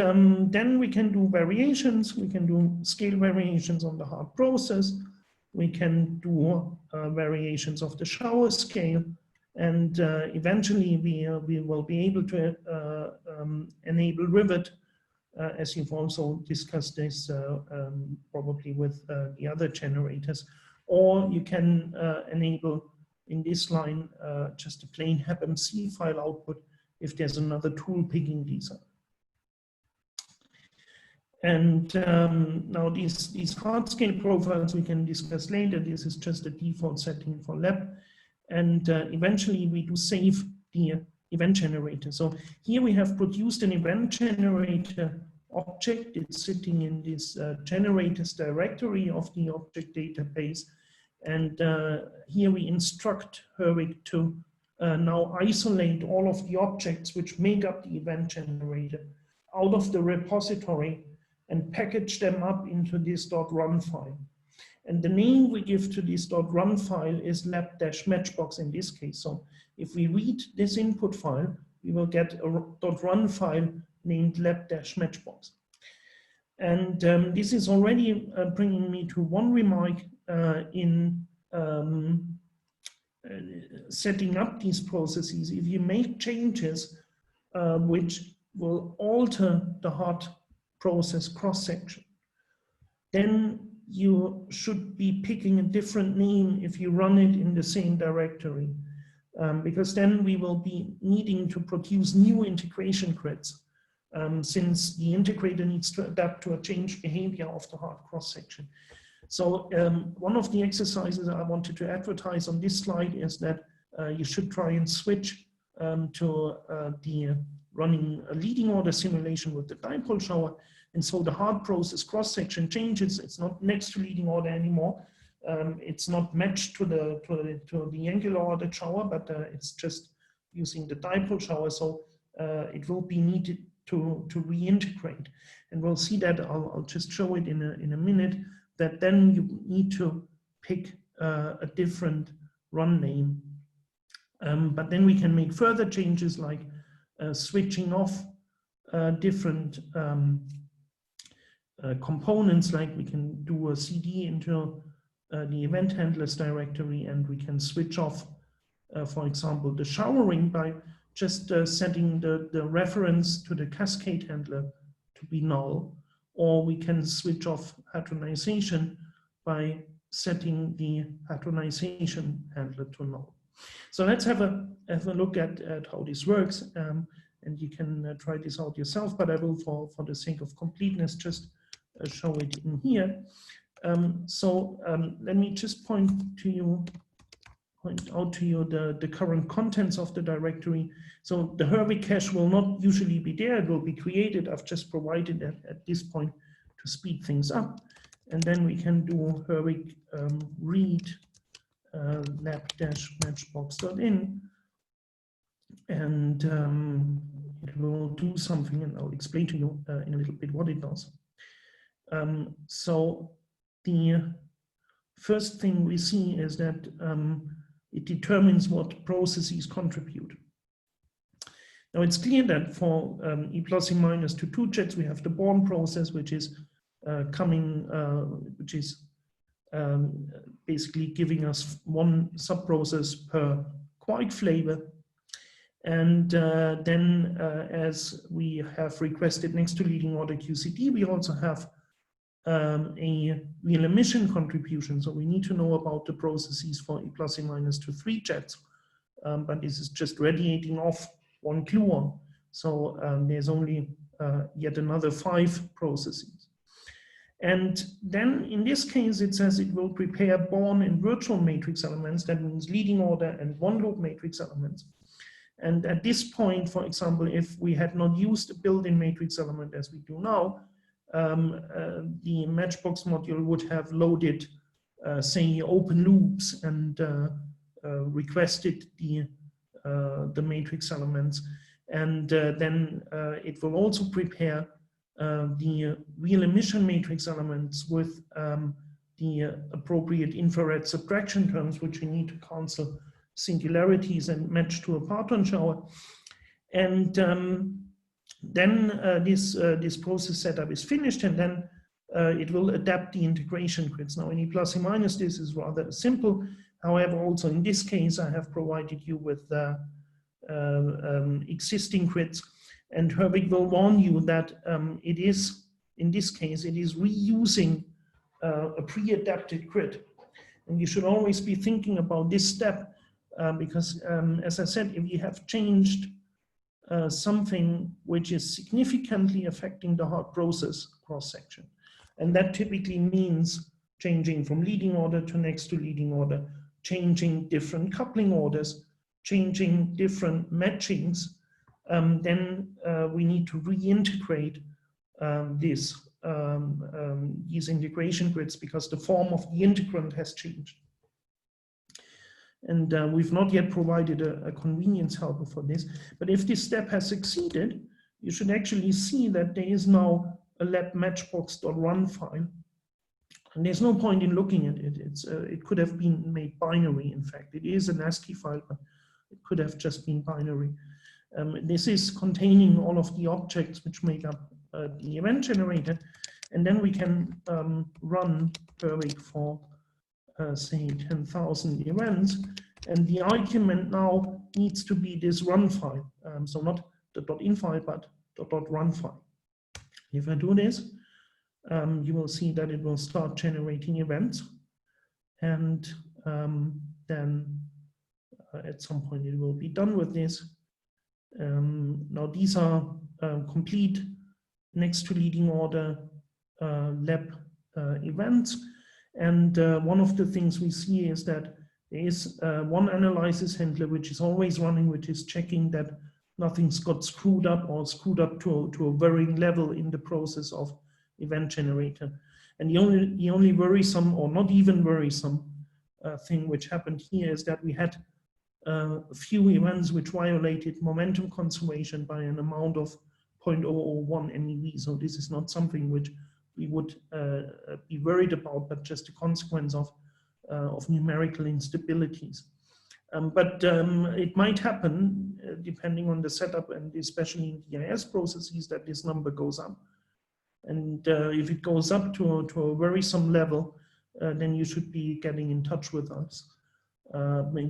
then we can do variations. We can do scale variations on the hard process. We can do variations of the shower scale. And eventually we will be able to enable Rivet, as you've also discussed this probably with the other generators. Or you can enable in this line just a plain HepMC file output if there's another tool picking these up. And now these hard scale profiles we can discuss later. This is just a default setting for lab. And eventually we do save the event generator. So here we have produced an event generator object. It's sitting in this generators directory of the object database. And here we instruct Herwig to now isolate all of the objects which make up the event generator out of the repository and package them up into this .run file. And the name we give to this .run file is lab-matchbox in this case. So if we read this input file, we will get a .run file named lab-matchbox. And this is already bringing me to one remark in setting up these processes. If you make changes which will alter the hard process cross-section, then you should be picking a different name if you run it in the same directory, because then we will be needing to produce new integration grids, since the integrator needs to adapt to a changed behavior of the hard cross-section. So one of the exercises I wanted to advertise on this slide is that you should try and switch to the running a leading order simulation with the dipole shower. And so the hard process cross-section changes. It's not next to leading order anymore. It's not matched to the angular order shower, but it's just using the dipole shower. So it will be needed to reintegrate. And we'll see that, I'll just show it in a minute, that then you need to pick a different run name. But then we can make further changes like switching off different components, like we can do a CD into the event handlers directory, and we can switch off, for example, the showering by just setting the reference to the cascade handler to be null, or we can switch off hadronization by setting the hadronization handler to null. So let's have a look at how this works, and you can try this out yourself, but I will, for the sake of completeness, just show it in here. Let me just point out to you the current contents of the directory. So the Herwig cache will not usually be there. It will be created. I've just provided it at this point to speed things up. And then we can do Herwig read lab-matchbox.in, and it will do something, and I'll explain to you in a little bit what it does. So the first thing we see is that it determines what processes contribute. Now it's clear that for E plus E minus to 2 jets, we have the Born process, which is basically giving us one subprocess per quark flavor. And then as we have requested next to leading order QCD, we also have a real emission contribution. So we need to know about the processes for E plus E minus to 3 jets, but this is just radiating off one gluon. So there's only yet another 5 processes. And then in this case, it says it will prepare Born and virtual matrix elements. That means leading order and one loop matrix elements. And at this point, for example, if we had not used a built-in matrix element as we do now, the Matchbox module would have loaded, say, open loops and requested the matrix elements. And then it will also prepare the real emission matrix elements with the appropriate infrared subtraction terms, which we need to cancel singularities and match to a Parton shower. And then this process setup is finished, and then it will adapt the integration grids. Now in E plus E minus, this is rather simple. However, also in this case, I have provided you with existing grids. And Herwig will warn you that it is, in this case, it is reusing a pre-adapted grid. And you should always be thinking about this step because, as I said, if you have changed something which is significantly affecting the hard process cross-section. And that typically means changing from leading order to next to leading order, changing different coupling orders, changing different matchings. Then we need to reintegrate these integration grids because the form of the integrand has changed. And we've not yet provided a convenience helper for this. But if this step has succeeded, you should actually see that there is now a lab matchbox.run file. And there's no point in looking at it. It could have been made binary, in fact. It is an ASCII file, but it could have just been binary. This is containing all of the objects which make up the event generator. And then we can run Herwig for say 10,000 events, and the argument now needs to be this run file. So not the .in file, but the .run file. If I do this, you will see that it will start generating events, and then at some point it will be done with this. Now these are complete next to leading order lab events. And one of the things we see is that there is one analysis handler which is always running, which is checking that nothing's got screwed up or screwed up to a varying level in the process of event generator. And the only worrisome, or not even worrisome, thing which happened here is that we had a few events which violated momentum conservation by an amount of 0.001 MeV. So this is not something which we would be worried about, but just a consequence of numerical instabilities. But it might happen, depending on the setup, and especially in DIS processes, that this number goes up. And if it goes up to a worrisome level, then you should be getting in touch with us.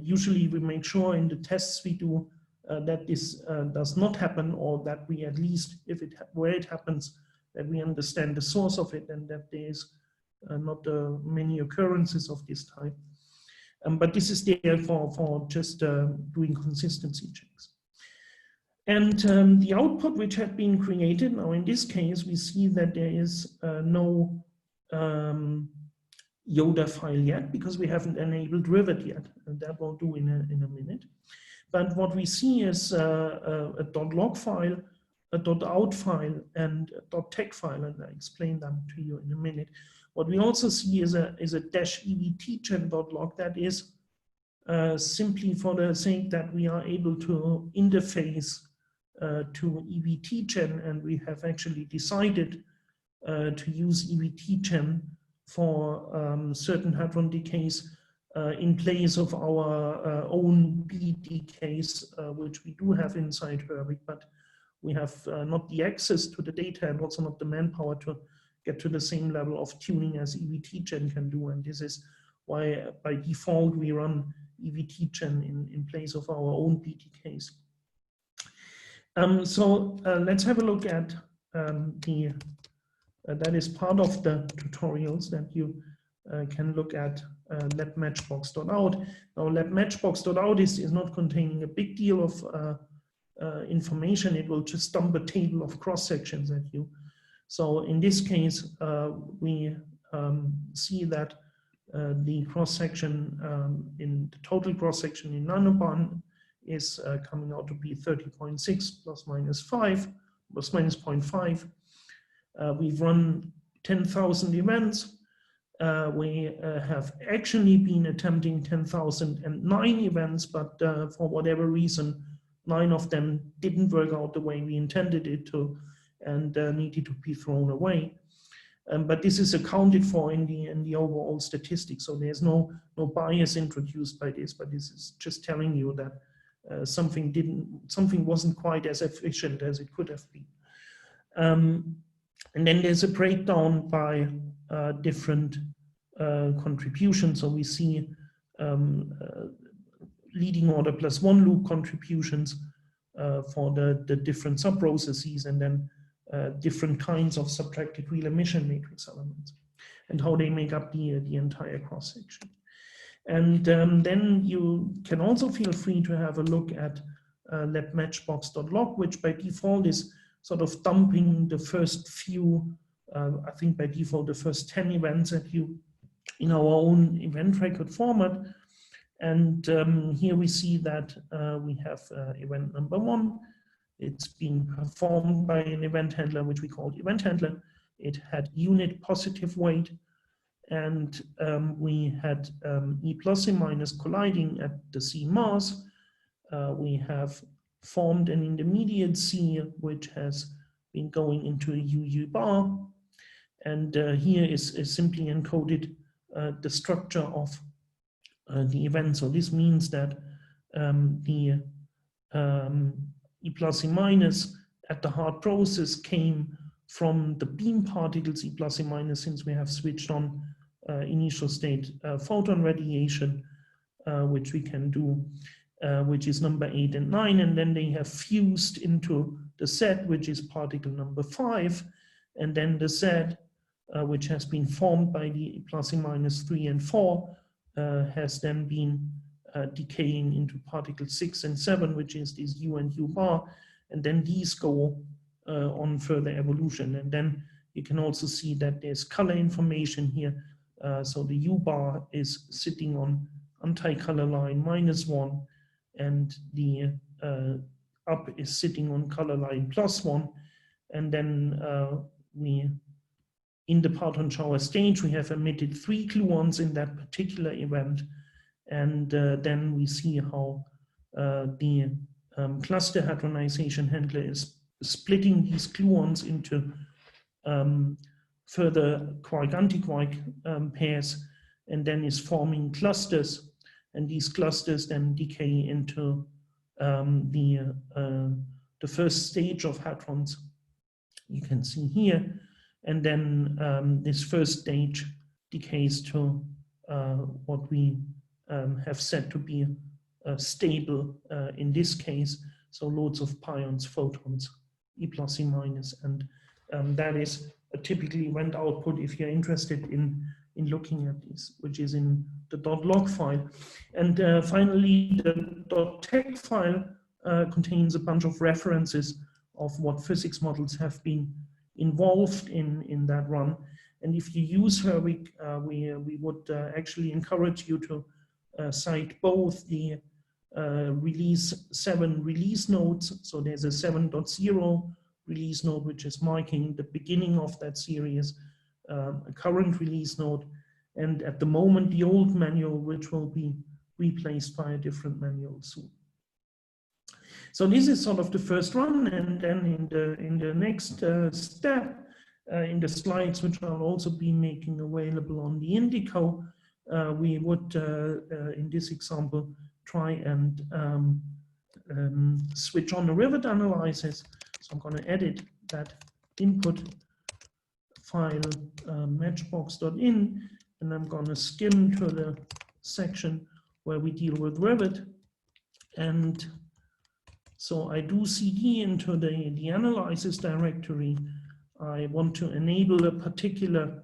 Usually we make sure in the tests we do that this does not happen, or that we at least, where it happens, that we understand the source of it, and that there's not many occurrences of this type. But this is there for just doing consistency checks. And the output which had been created, now in this case, we see that there is no Yoda file yet, because we haven't enabled Rivet yet, and that we'll do in a minute. But what we see is a .log file, a .out file, and a .tech file, and I'll explain them to you in a minute. What we also see is a -evtgen.log that is simply for the sake that we are able to interface to EVTgen, and we have actually decided to use EVTgen for certain hadron decays in place of our own B decays, which we do have inside Herwig, but we have not the access to the data and also not the manpower to get to the same level of tuning as EVTgen can do. And this is why by default we run EVTgen in place of our own BTKs. So let's have a look at that is part of the tutorials that you can look at labmatchbox.out. Now labmatchbox.out is not containing a big deal of information. It will just dump a table of cross sections at you. So in this case, we see that the cross section in the total cross section in nanobarn is coming out to be 30.6 plus minus 5 plus minus 0.5. We've run 10,000 events. We have actually been attempting 10,009 events, but for whatever reason, 9 of them didn't work out the way we intended it to, and needed to be thrown away. But this is accounted for in the overall statistics, so there's no bias introduced by this. But this is just telling you that something wasn't quite as efficient as it could have been. And then there's a breakdown by different contributions. So we see leading order plus 1 loop contributions for the different sub-processes, and then different kinds of subtracted real emission matrix elements, and how they make up the entire cross-section. And then you can also feel free to have a look at labmatchbox.log, which by default is sort of dumping the first few, I think by default, the first 10 events at you in our own event record format. And here we see that we have event number 1. It's been performed by an event handler, which we called event handler. It had unit positive weight, and we had E plus and minus colliding at the C mass. We have formed an intermediate C, which has been going into a UU bar. And here is simply encoded the structure of the event. So this means that the E plus E minus at the hard process came from the beam particles E plus E minus, since we have switched on initial state photon radiation, which we can do, which is number 8 and 9, and then they have fused into the Z, which is particle number 5, and then the Z, which has been formed by the E plus E minus 3 and 4, has then been decaying into particle 6 and 7, which is this U and U bar, and then these go on further evolution. And then you can also see that there's color information here. So the U bar is sitting on anti-color line -1, and the up is sitting on color line +1. And then in the Parton shower stage, we have emitted 3 gluons in that particular event. And then we see how the cluster hadronization handler is splitting these gluons into further quark-antiquark pairs, and then is forming clusters. And these clusters then decay into the first stage of hadrons, you can see here. And then this first stage decays to what we have said to be stable in this case. So loads of pions, photons, E plus E minus, and that is a typical event output if you're interested in looking at this, which is in the .log file. And finally, the .tex file contains a bunch of references of what physics models have been involved in that run. And if you use Herwig, we would actually encourage you to cite both the release 7 release nodes. So there's a 7.0 release node, which is marking the beginning of that series, a current release node, and at the moment the old manual, which will be replaced by a different manual soon. So this is sort of the first run, and then in the next step, in the slides, which I'll also be making available on the Indico, we would, in this example, try and switch on the rivet analysis. So I'm going to edit that input file matchbox.in, and I'm going to skim to the section where we deal with rivet. And so I do cd into the analysis directory. I want to enable a particular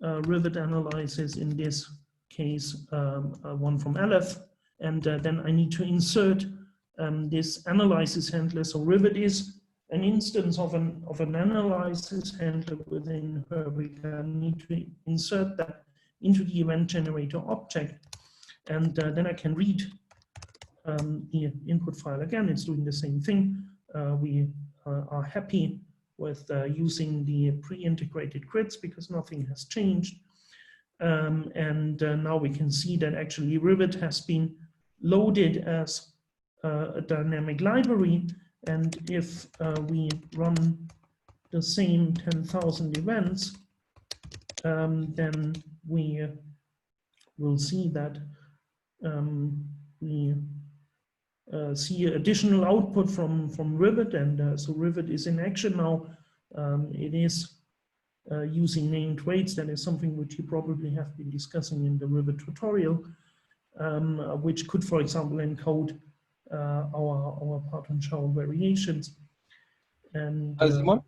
rivet analysis, in this case, one from Aleph. And then I need to insert this analysis handler. So rivet is an instance of an analysis handler within Herwig. I need to insert that into the event generator object. And then I can read the input file again. It's doing the same thing. We are happy with using the pre-integrated grids because nothing has changed. And now we can see that actually rivet has been loaded as a dynamic library. And if we run the same 10,000 events, then we will see that we see additional output from rivet. And so rivet is in action now. It is using named weights. That is something which you probably have been discussing in the rivet tutorial, which could, for example, encode our Parton shower variations. And Simon?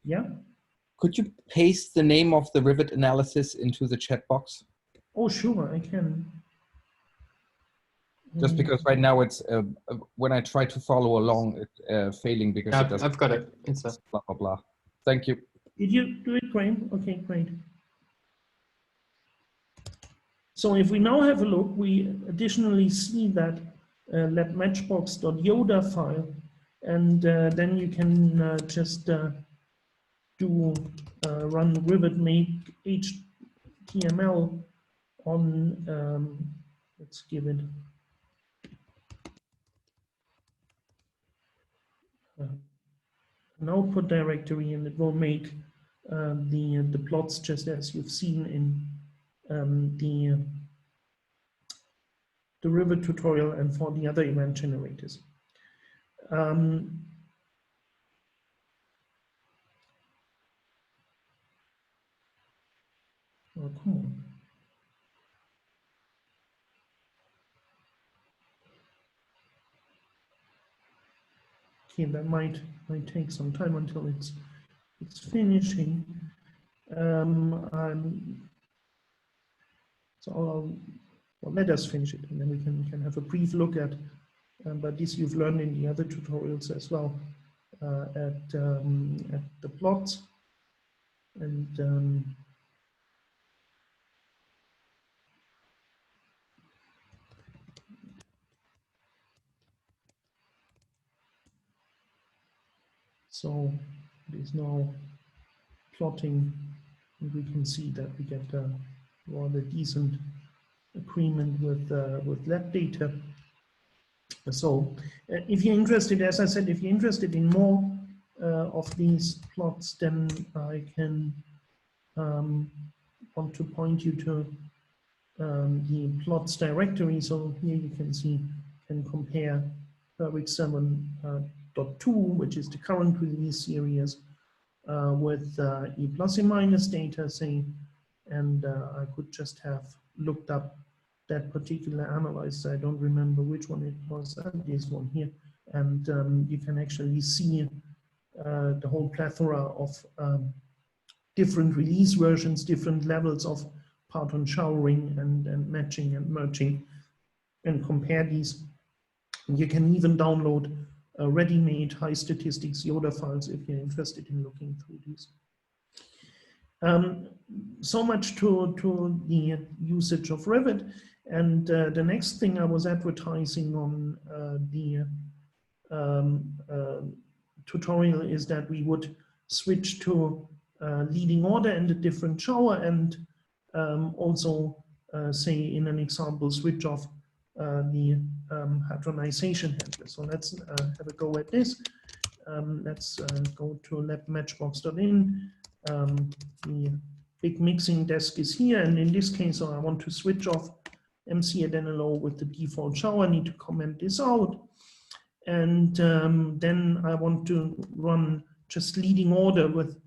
yeah. Could you paste the name of the rivet analysis into the chat box? Oh, sure, I can. Just because right now it's when I try to follow along, it's failing because it doesn't. I've got it. It's a blah blah blah. Thank you. Did you do it, Graham? Okay, great. So if we now have a look, we additionally see that labmatchbox.yoda file, and then you can just run rivet make HTML on, let's give it an output directory, and it will make the plots just as you've seen in the rivet tutorial and for the other event generators. Oh, come on. Okay, that might take some time until it's finishing. So well, let us finish it, and then we can have a brief look at. But this you've learned in the other tutorials as well, at the plots and. So it is now plotting, and we can see that we get a rather decent agreement with lab data. So if you're interested, as I said, if you're interested in more of these plots, then I can want to point you to the plots directory. So here you can see, can compare Herwig 7.2, which is the current release series, with E plus and minus data, say, and I could just have looked up that particular analyzer. I don't remember which one it was, this one here, and you can actually see the whole plethora of different release versions, different levels of Parton showering and matching and merging, and compare these. You can even download ready-made high statistics Yoda files if you're interested in looking through these. So much to the usage of Rivet. And the next thing I was advertising on the tutorial is that we would switch to leading order and a different shower, and also say in an example switch off the hadronization handler. So let's have a go at this. Let's go to labmatchbox.in. The big mixing desk is here, and in this case, I want to switch off MC at NLO with the default shower. I need to comment this out, and then I want to run just leading order with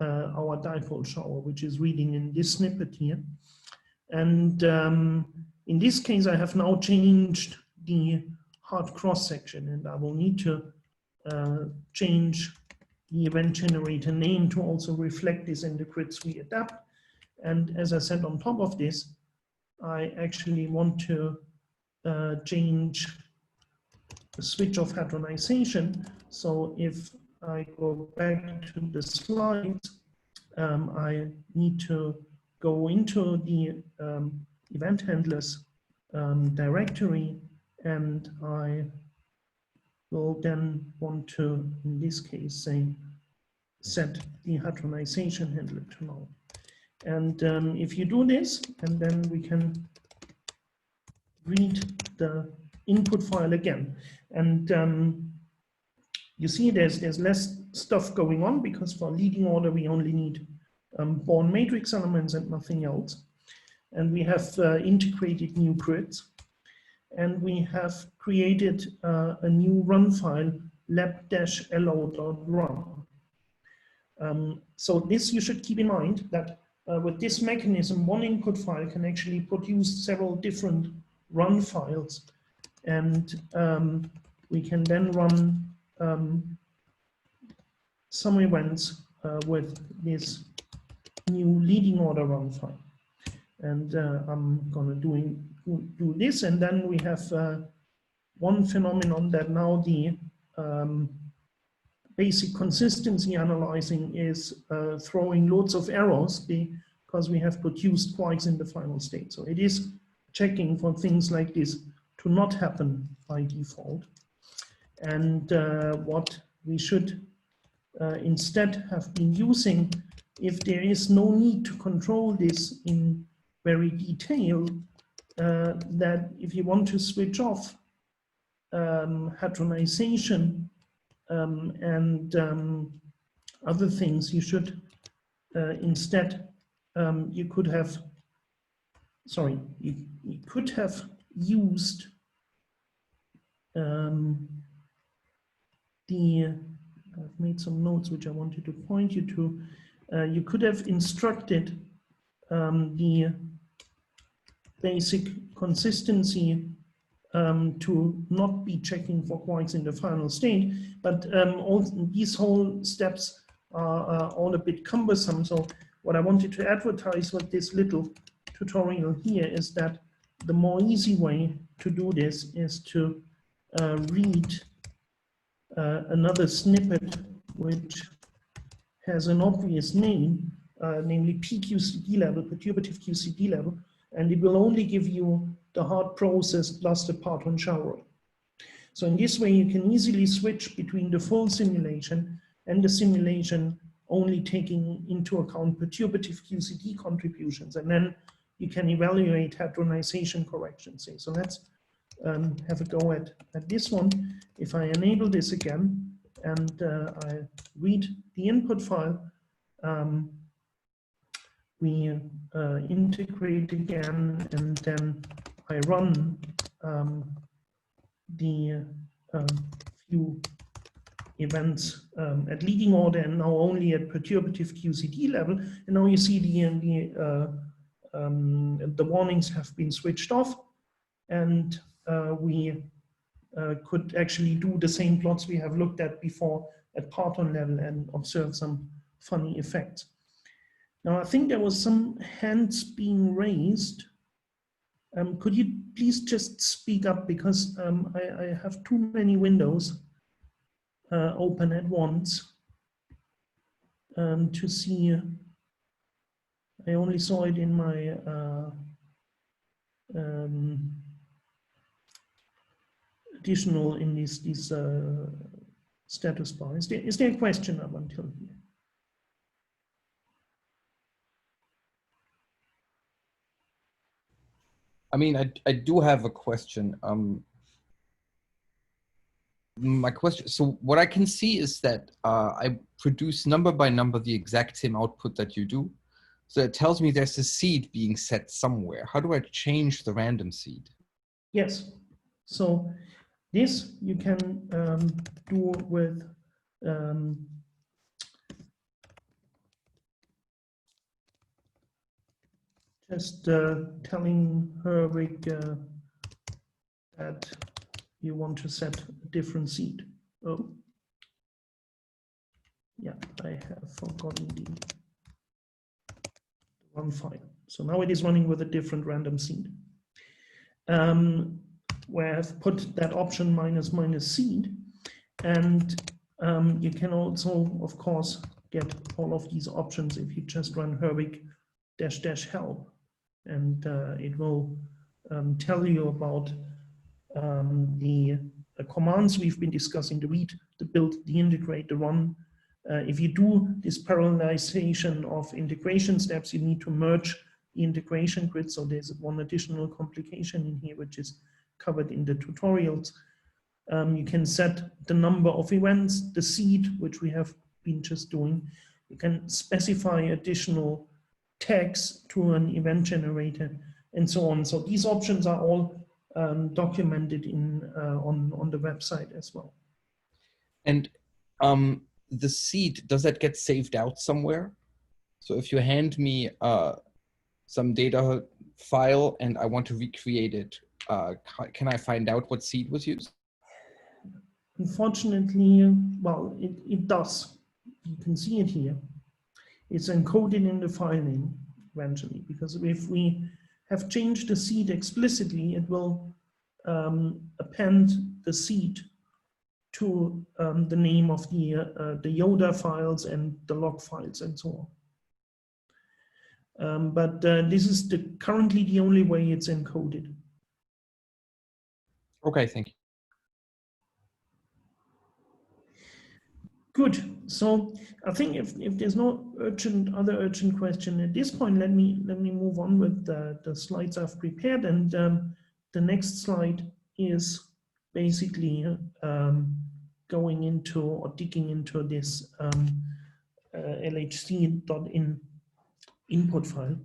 our dipole shower, which is reading in this snippet here. And in this case, I have now changed the hard cross section, and I will need to change the event generator name to also reflect this in the grids we adapt. And as I said, on top of this, I actually want to change the switch of hadronization. So if I go back to the slides, I need to go into the event handlers directory, and I will then want to, in this case, say, set the hadronization handler to null. And if you do this, and then we can read the input file again. And you see there's less stuff going on, because for leading order, we only need Born matrix elements and nothing else. And we have integrated new grids. And we have created a new run file, lab-lo.run. So this you should keep in mind, that with this mechanism, one input file can actually produce several different run files. And we can then run some events with this new leading order run file. And I'm going to do this, and then we have one phenomenon that now the basic consistency analyzing is throwing loads of errors because we have produced quarks in the final state. So it is checking for things like this to not happen by default. And what we should instead have been using, if there is no need to control this in very detail, that if you want to switch off hadronization and other things, you should instead, you could have used I've made some notes which I wanted to point you to. You could have instructed the basic consistency to not be checking for quarks in the final state, but all these whole steps are all a bit cumbersome. So what I wanted to advertise with this little tutorial here is that the more easy way to do this is to read another snippet which has an obvious name, namely PQCD level, perturbative QCD level, and it will only give you the hard process plus the Parton showering. So in this way, you can easily switch between the full simulation and the simulation only taking into account perturbative QCD contributions, and then you can evaluate hadronization corrections. So let's have a go at this one. If I enable this again and I read the input file, we integrate again, and then I run the few events at leading order and now only at perturbative QCD level. And now you see the warnings have been switched off, and we could actually do the same plots we have looked at before at Parton level and observe some funny effects. Now, I think there was some hands being raised. Could you please just speak up, because I have too many windows open at once to see. I only saw it in my additional in these status bar. Is there a question up until here? I mean, I do have a question. My question, so what I can see is that I produce number by number the exact same output that you do. So it tells me there's a seed being set somewhere. How do I change the random seed? Yes, so this you can do with just telling Herwig that you want to set a different seed. Oh, yeah, I have forgotten the one file. So now it is running with a different random seed. Where I've put that option minus seed, and you can also, of course, get all of these options if you just run Herwig --help, and it will tell you about the commands we've been discussing: the read, the build, the integrate, the run. If you do this parallelization of integration steps, you need to merge the integration grid. So there's one additional complication in here, which is covered in the tutorials. You can set the number of events, the seed, which we have been just doing. You can specify additional tags to an event generator and so on. So these options are all documented in on the website as well. And the seed, does that get saved out somewhere? So if you hand me some data file and I want to recreate it, can I find out what seed was used? Unfortunately, well, it does. You can see it here. It's encoded in the file name eventually, because if we have changed the seed explicitly, it will append the seed to the name of the Yoda files and the log files and so on. But this is currently the only way it's encoded. Okay, thank you. Good. So I think if there's no other urgent question at this point, let me move on with the slides I've prepared. And the next slide is basically going into or digging into this LHC.in input file.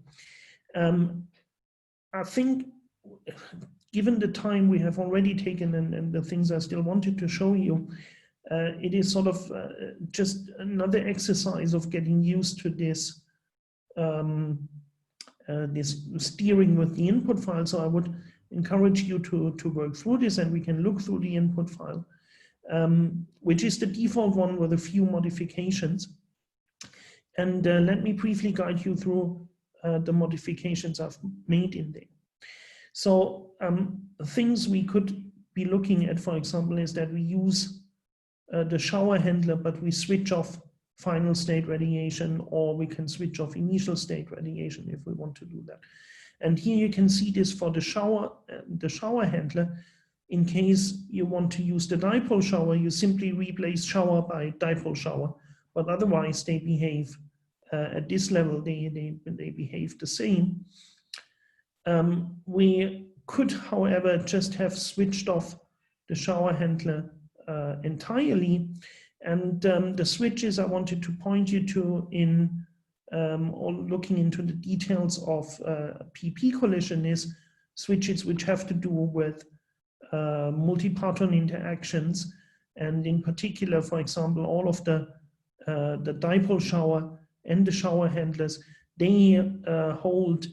I think given the time we have already taken and the things I still wanted to show you, it is sort of just another exercise of getting used to this this steering with the input file. So I would encourage you to work through this, and we can look through the input file, which is the default one with a few modifications. And let me briefly guide you through the modifications I've made in there. So things we could be looking at, for example, is that we use the shower handler, but we switch off final state radiation, or we can switch off initial state radiation if we want to do that. And here you can see this for the shower handler. In case you want to use the dipole shower, you simply replace shower by dipole shower, but otherwise they behave at this level, they behave the same. We could, however, just have switched off the shower handler entirely, and the switches I wanted to point you to in or looking into the details of PP collision is switches which have to do with multiparton interactions, and in particular, for example, all of the dipole shower and the shower handlers, they hold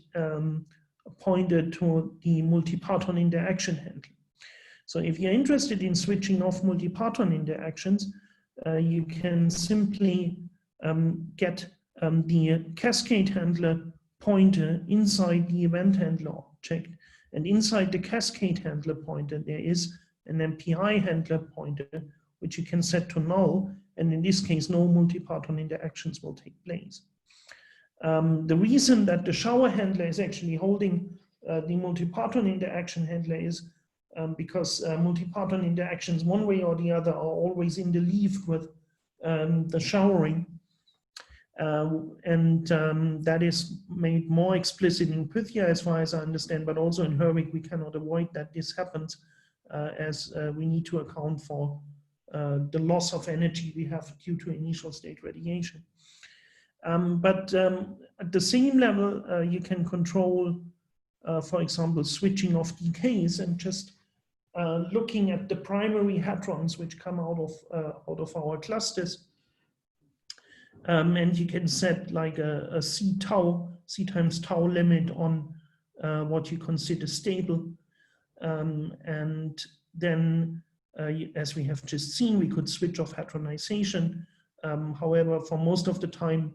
pointed to the multiparton interaction handler. So if you're interested in switching off multiparton interactions, you can simply get the cascade handler pointer inside the event handler object. And inside the cascade handler pointer, there is an MPI handler pointer, which you can set to null. And in this case, no multiparton interactions will take place. The reason that the shower handler is actually holding the multiparton interaction handler is because multiparton interactions, one way or the other, are always interleaved with the showering. That is made more explicit in Pythia, as far as I understand, but also in Herwig, we cannot avoid that this happens, as we need to account for the loss of energy we have due to initial state radiation. But at the same level, you can control, for example, switching off decays and just looking at the primary hadrons which come out of our clusters. And you can set like a C times tau limit on what you consider stable. And then, as we have just seen, we could switch off hadronization. However, for most of the time,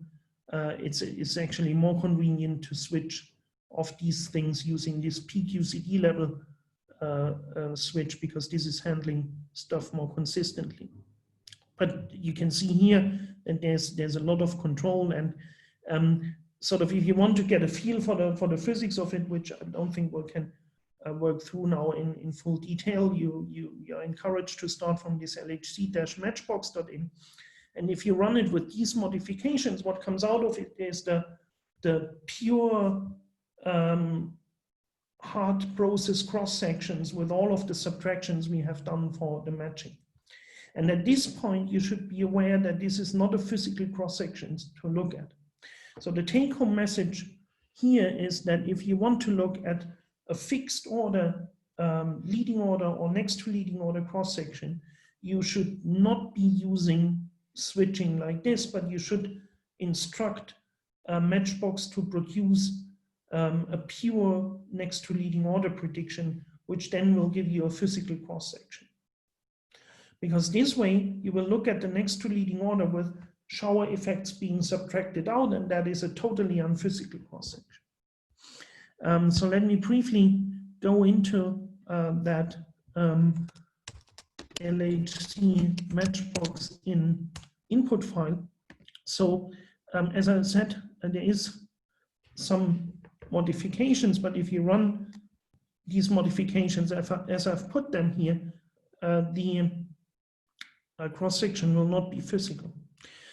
it's actually more convenient to switch off these things using this PQCD level switch, because this is handling stuff more consistently. But you can see here that there's a lot of control, and sort of if you want to get a feel for the physics of it, which I don't think we can work through now in full detail, you're encouraged to start from this LHC-matchbox.in. And if you run it with these modifications, what comes out of it is the pure hard process cross sections with all of the subtractions we have done for the matching. And at this point, you should be aware that this is not a physical cross sections to look at. So the take-home message here is that if you want to look at a fixed order, leading order or next to leading order cross section, you should not be using switching like this, but you should instruct Matchbox to produce a pure next to leading order prediction, which then will give you a physical cross section. Because this way you will look at the next to leading order with shower effects being subtracted out, and that is a totally unphysical cross section. So let me briefly go into that LHC matchbox in input file. So as I said, there is some modifications, but if you run these modifications as I've put them here, the cross-section will not be physical.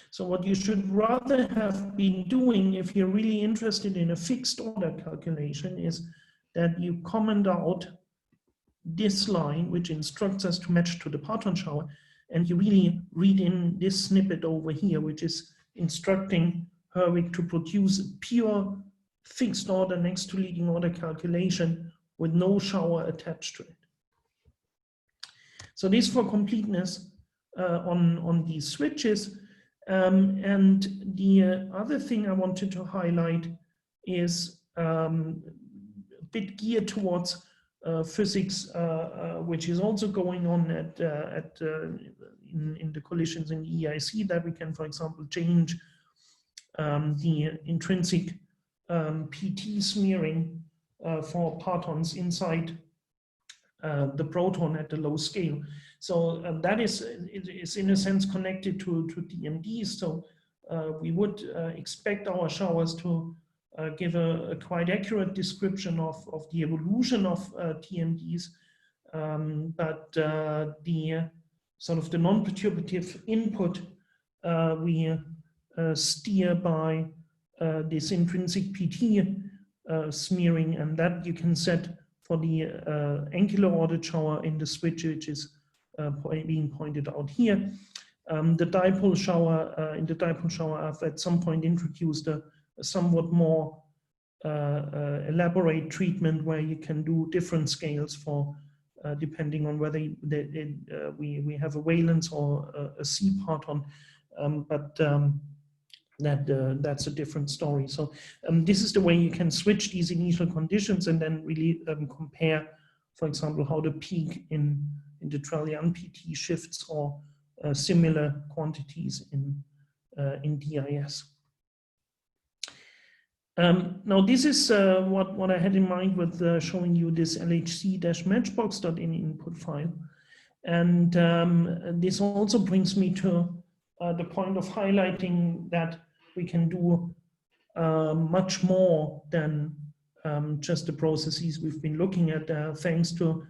So what you should rather have been doing if you're really interested in a fixed order calculation is that you comment out this line, which instructs us to match to the Parton shower, and you really read in this snippet over here, which is instructing Herwig to produce a pure fixed order next to leading order calculation with no shower attached to it. So this for completeness on these switches. And the other thing I wanted to highlight is a bit geared towards physics, which is also going on in the collisions in the EIC, that we can, for example, change the intrinsic PT smearing for partons inside the proton at the low scale. So that is in a sense connected to TMDs. So we would expect our showers to give a quite accurate description of the evolution of TMDs, but the sort of the non-perturbative input we steer by this intrinsic PT smearing, and that you can set for the angular ordered shower in the switch, which is being pointed out here. The dipole shower, in the dipole shower, I've at some point introduced a somewhat more elaborate treatment where you can do different scales for depending on whether we have a valence or a C parton, that's a different story. So this is the way you can switch these initial conditions and then really compare, for example, how the peak in the Trillian PT shifts or similar quantities in DIS. Now this is what I had in mind with showing you this LHC-matchbox.in input file. And this also brings me to the point of highlighting that we can do much more than just the processes we've been looking at, thanks to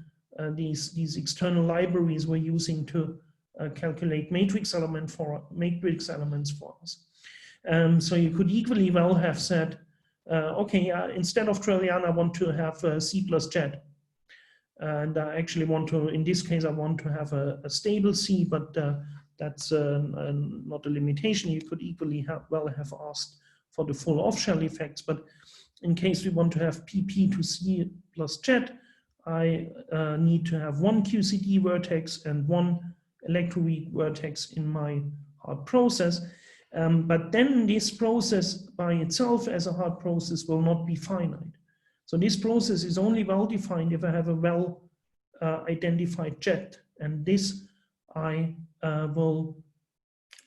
these external libraries we're using to calculate matrix elements for us. So you could equally well have said, okay, instead of Trillian, I want to have C plus Jet. And I actually want to, in this case, I want to have a stable C, but that's not a limitation. You could equally have asked for the full off-shell effects, but in case we want to have PP to C plus Jet, I need to have one QCD vertex and one electroweak vertex in my hard process. But then this process by itself as a hard process will not be finite. So this process is only well-defined if I have a well-identified jet. And this I will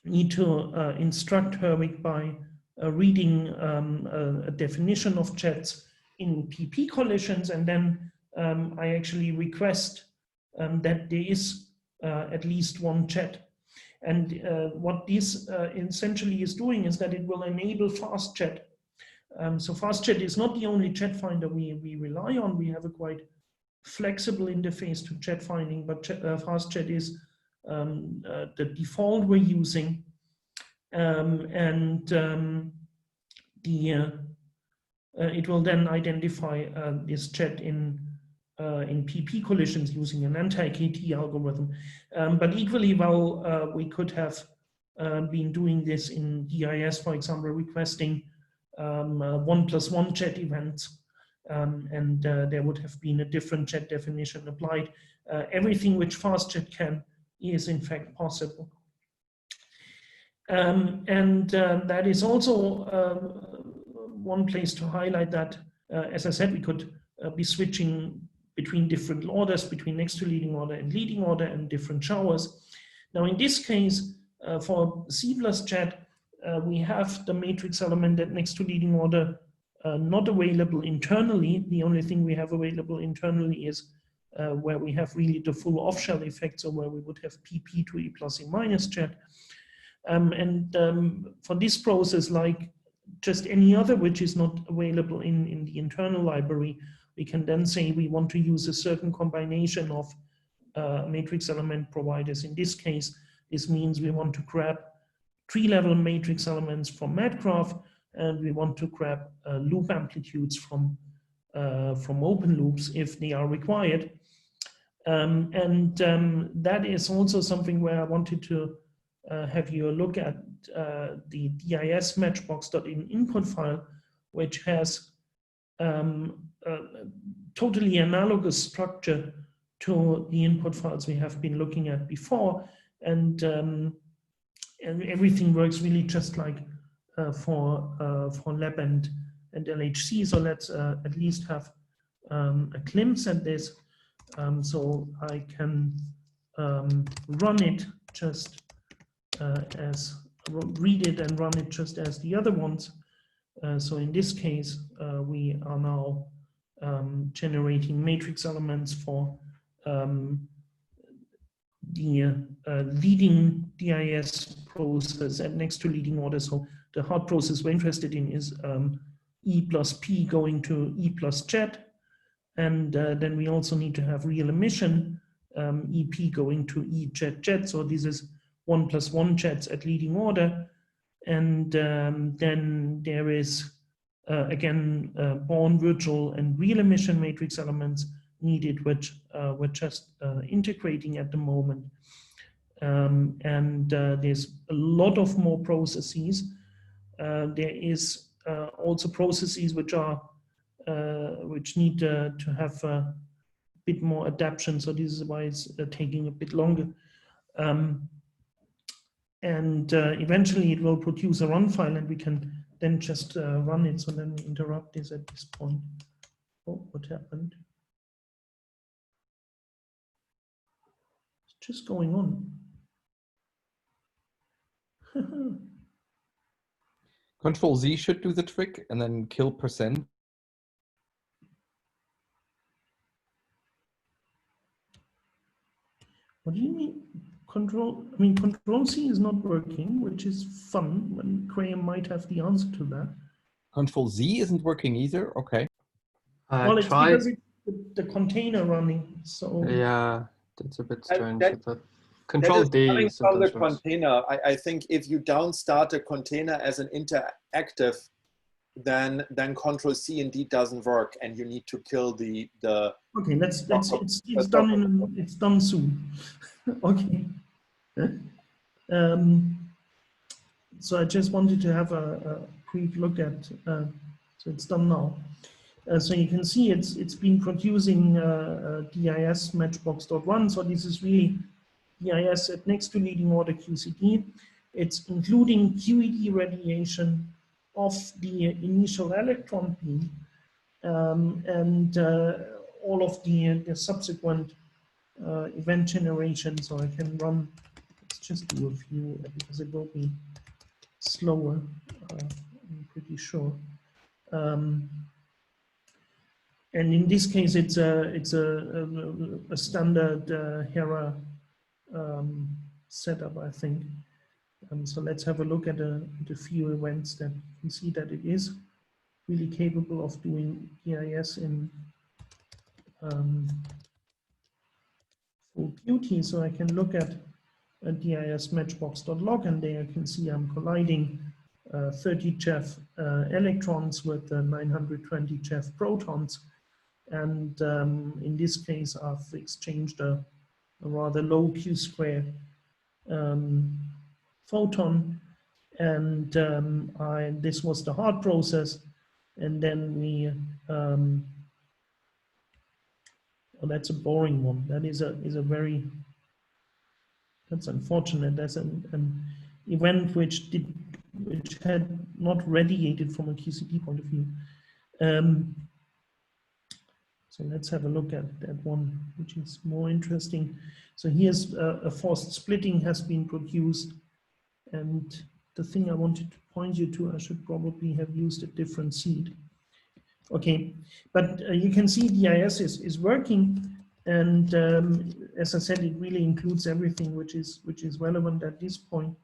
need to instruct Herwig by reading a definition of jets in PP collisions, and then I actually request that there is at least one jet. And what this essentially is doing is that it will enable fast jet. So fast jet is not the only jet finder we rely on. We have a quite flexible interface to jet finding, but fast jet is the default we're using. It will then identify this jet in PP collisions using an anti-KT algorithm. But equally well, we could have been doing this in DIS, for example, requesting 1+1 jet events, and there would have been a different jet definition applied. Everything which fast jet can is in fact possible. That is also one place to highlight that, as I said, we could be switching between different orders, between next to leading order and different showers. Now in this case, for C plus jet, we have the matrix element at next to leading order not available internally. The only thing we have available internally is where we have really the full off-shell effect, so where we would have pp to e plus e minus jet. For this process, like just any other which is not available in the internal library, we can then say we want to use a certain combination of matrix element providers. In this case, this means we want to grab tree-level matrix elements from MadGraph, and we want to grab loop amplitudes from open loops if they are required. That is also something where I wanted to have you look at the DIS matchbox.in input file, which has totally analogous structure to the input files we have been looking at before, and everything works really just like for lab and LHC. So let's at least have a glimpse at this. So I can run it just read it and run it just as the other ones. So in this case, we are now generating matrix elements for the leading DIS process and next to leading order. So the hard process we're interested in is E plus P going to E plus jet. And then we also need to have real emission, EP going to E jet jet. So this is 1 plus 1 jets at leading order. And then there is, again, Born, virtual, and real emission matrix elements needed, which we're just integrating at the moment. There's a lot of more processes. There is also processes which are which need to have a bit more adaptation. So this is why it's taking a bit longer. Eventually it will produce a run file and we can then just run it. So let me interrupt this at this point. Oh, what happened? It's just going on. Control Z should do the trick and then kill %. What do you mean? Control C is not working, which is fun, when Graham might have the answer to that. Control Z isn't working either? Okay. Well, it's because it's the container running, so... Yeah, that's a bit strange. Control D coming from the sometimes container. I think if you don't start a container as an interactive, then Control C indeed doesn't work, and you need to kill the. Okay, it's done it's done soon. Okay. So I just wanted to have a quick look at. So it's done now. So you can see it's been producing DIS matchbox.1. So this is really DIS at next to leading order QCD. It's including QED radiation of the initial electron beam and all of the subsequent event generation. So I can run, let's just do a few because it will be slower, I'm pretty sure. And in this case, it's a standard Hera setup, I think. So let's have a look at a few events that you can see that it is really capable of doing DIS in full beauty. So I can look at a DIS matchbox.log, and there you can see I'm colliding 30 Jeff electrons with 920 Jeff protons. And in this case, I've exchanged a rather low Q square photon, and this was the hard process. And then we, well, that's a boring one. That is a very, that's unfortunate. That's an event which had not radiated from a QCD point of view. So let's have a look at that one, which is more interesting. So here's a forced splitting has been produced. And the thing I wanted to point you to, I should probably have used a different seed. Okay, but you can see DIS is working, and as I said, it really includes everything which is relevant at this point.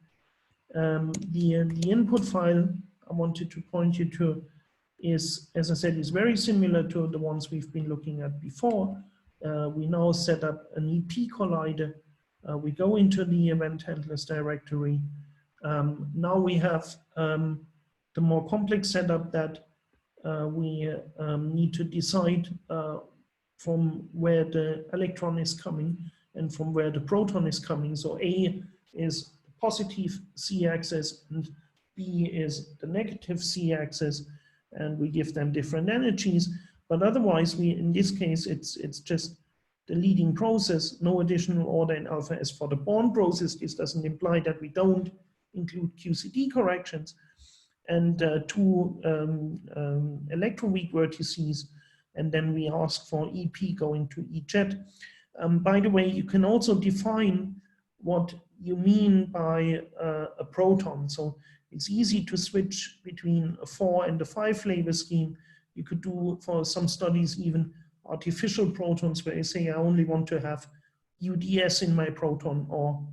The input file I wanted to point you to is, as I said, is very similar to the ones we've been looking at before. We now set up an EP collider. We go into the event handlers directory. Now we have the more complex setup that we need to decide from where the electron is coming and from where the proton is coming. So A is the positive C-axis and B is the negative C-axis, and we give them different energies. But otherwise, in this case, it's just the leading process, no additional order in alpha S for the Born process. This doesn't imply that we don't include QCD corrections, and two electroweak vertices, and then we ask for EP going to EJet. By the way, you can also define what you mean by a proton. So it's easy to switch between a 4 and a 5 flavor scheme. You could do, for some studies, even artificial protons where you say, I only want to have UDS in my proton or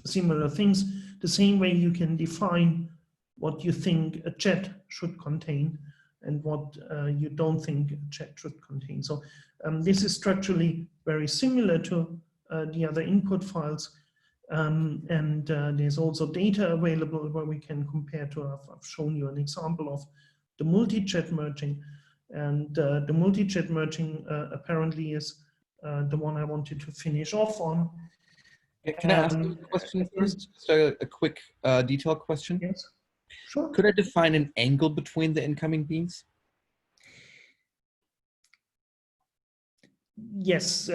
similar things. The same way you can define what you think a jet should contain and what you don't think a jet should contain. So this is structurally very similar to the other input files. And there's also data available where we can compare to. I've shown you an example of the multijet merging. And the multijet merging apparently is the one I wanted to finish off on. Can I ask you a question first? Just a quick detail question. Yes, sure. Could I define an angle between the incoming beams? Yes,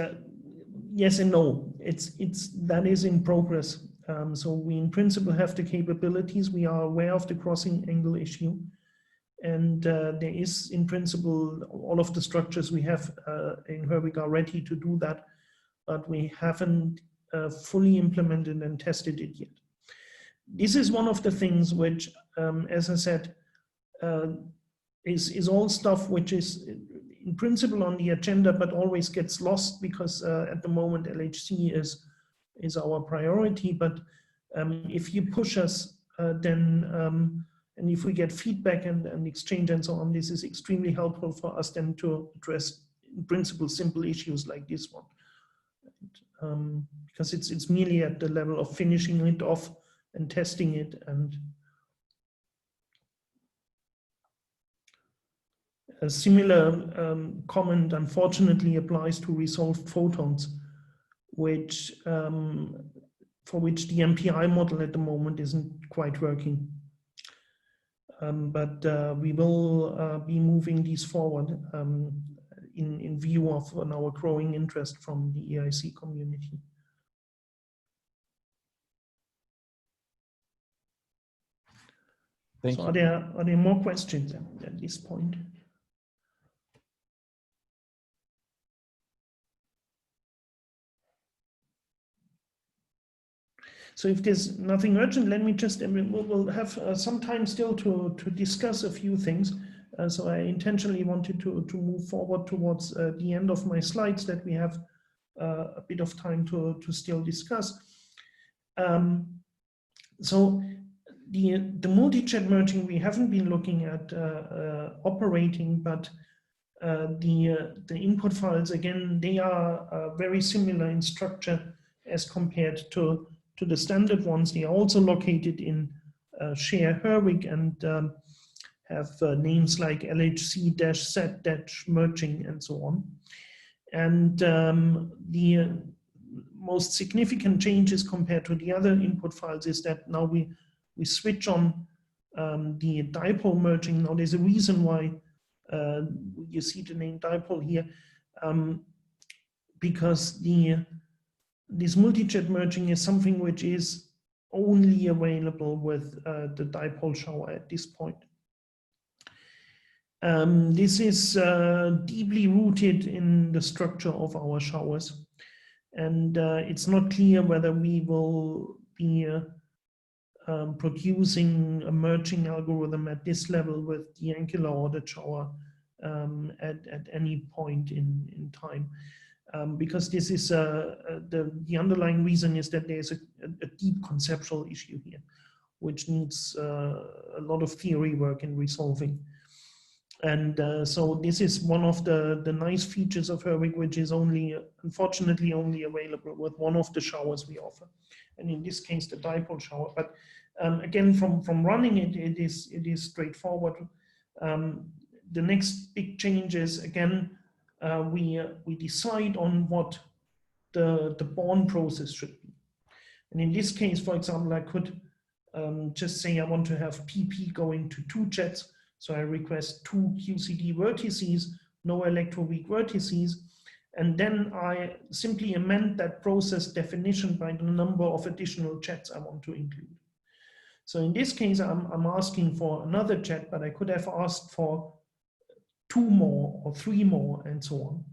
yes and no. That is in progress. So we in principle have the capabilities. We are aware of the crossing angle issue. And there is, in principle, all of the structures we have in Herwig are ready to do that, but we haven't fully implemented and tested it yet. This is one of the things which, as I said, is all stuff which is in principle on the agenda, but always gets lost because at the moment LHC is our priority. But if you push us, then and if we get feedback and exchange and so on, this is extremely helpful for us then to address, in principle, simple issues like this one. Because it's merely at the level of finishing it off and testing it. And a similar comment, unfortunately, applies to resolved photons, which for which the MPI model at the moment isn't quite working. But we will be moving these forward in view of our growing interest from the EIC community. Thank you. Are there more questions at this point? So if there's nothing urgent, let me just, we'll have some time still to discuss a few things. So I intentionally wanted to move forward towards the end of my slides that we have a bit of time to still discuss. So the multijet merging, we haven't been looking at operating, but the input files, again, they are very similar in structure as compared to the standard ones. They are also located in share Herwig and have names like LHC-Z-merging and so on. And the most significant changes compared to the other input files is that now we switch on the dipole merging. Now there's a reason why you see the name dipole here, because this multijet merging is something which is only available with the dipole shower at this point. This is deeply rooted in the structure of our showers, and it's not clear whether we will be producing a merging algorithm at this level with the angular ordered shower at any point in time. Because this is the underlying reason is that there's a deep conceptual issue here, which needs a lot of theory work in resolving. And so this is one of the nice features of Herwig, which is unfortunately only available with one of the showers we offer, and in this case the dipole shower. But again, from running it, it is straightforward. The next big change is, again, we decide on what the Born process should be. And in this case, for example, I could just say I want to have PP going to 2 jets. So I request 2 QCD vertices, no electroweak vertices, and then I simply amend that process definition by the number of additional jets I want to include. So in this case, I'm asking for another jet, but I could have asked for 2 more or 3 more and so on.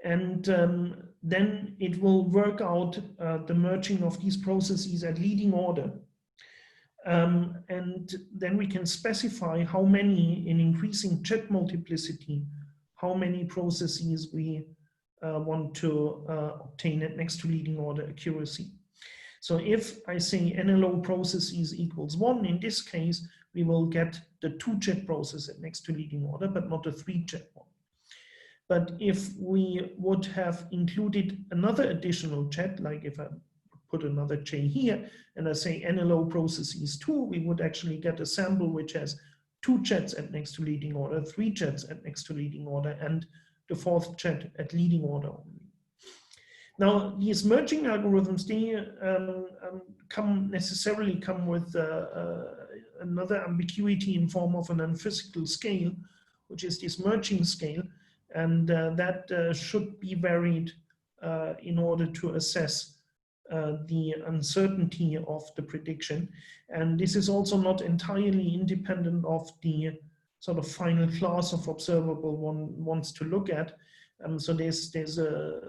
And then it will work out the merging of these processes at leading order. And then we can specify how many, in increasing jet multiplicity, how many processes we want to obtain at next to leading order accuracy. So if I say NLO processes equals 1, in this case, we will get the 2-jet process at next to leading order, but not a 3-jet one. But if we would have included another additional jet, like if I put another J here, and I say NLO processes 2, we would actually get a sample which has 2 jets at next to leading order, 3 jets at next to leading order, and the 4th jet at leading order only. Now, these merging algorithms, they necessarily come with another ambiguity in form of an unphysical scale, which is this merging scale, and that should be varied in order to assess the uncertainty of the prediction. And this is also not entirely independent of the sort of final class of observable one wants to look at. So there's a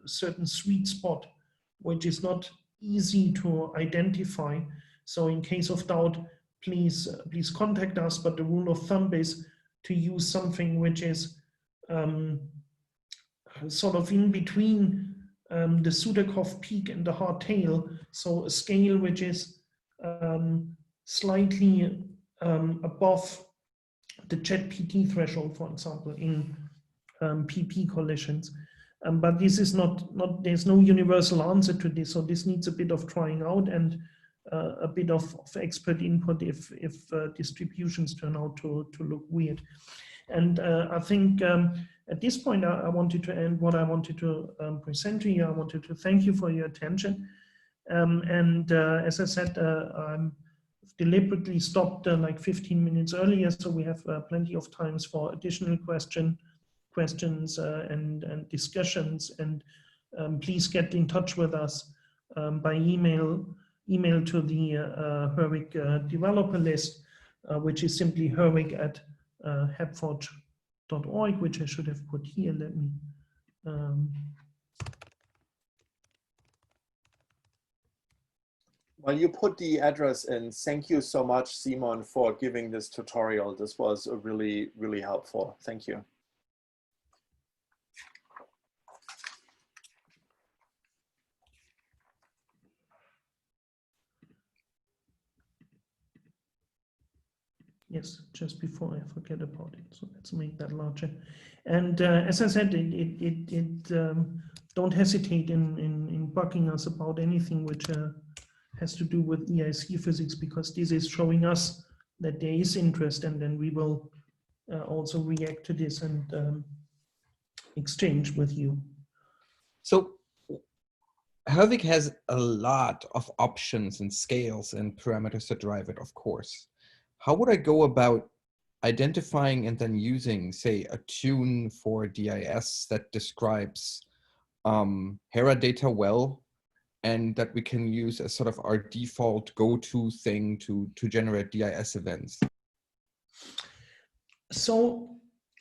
certain sweet spot which is not easy to identify. So in case of doubt, please contact us. But the rule of thumb is to use something which is sort of in between the Sudakov peak and the hard tail. So a scale which is slightly above the jet PT threshold, for example, in PP collisions. But this is there's no universal answer to this. So this needs a bit of trying out and a bit of expert input if distributions turn out to look weird. And I think at this point, I wanted to end what I wanted to present to you. I wanted to thank you for your attention. As I said, I'm deliberately stopped like 15 minutes earlier, so we have plenty of times for additional questions and discussions. And please get in touch with us by email to the Herwig developer list, which is simply herwig@hebforge.org, which I should have put here. Let me. Well, you put the address in. Thank you so much, Simon, for giving this tutorial. This was really, really helpful. Thank you. Yes, just before I forget about it. So let's make that larger. And as I said, don't hesitate in bugging us about anything which has to do with EIC physics, because this is showing us that there is interest, and then we will also react to this and exchange with you. So Herwig has a lot of options and scales and parameters that drive it, of course. How would I go about identifying and then using, say, a tune for DIS that describes Hera data well, and that we can use as sort of our default go-to thing to generate DIS events? So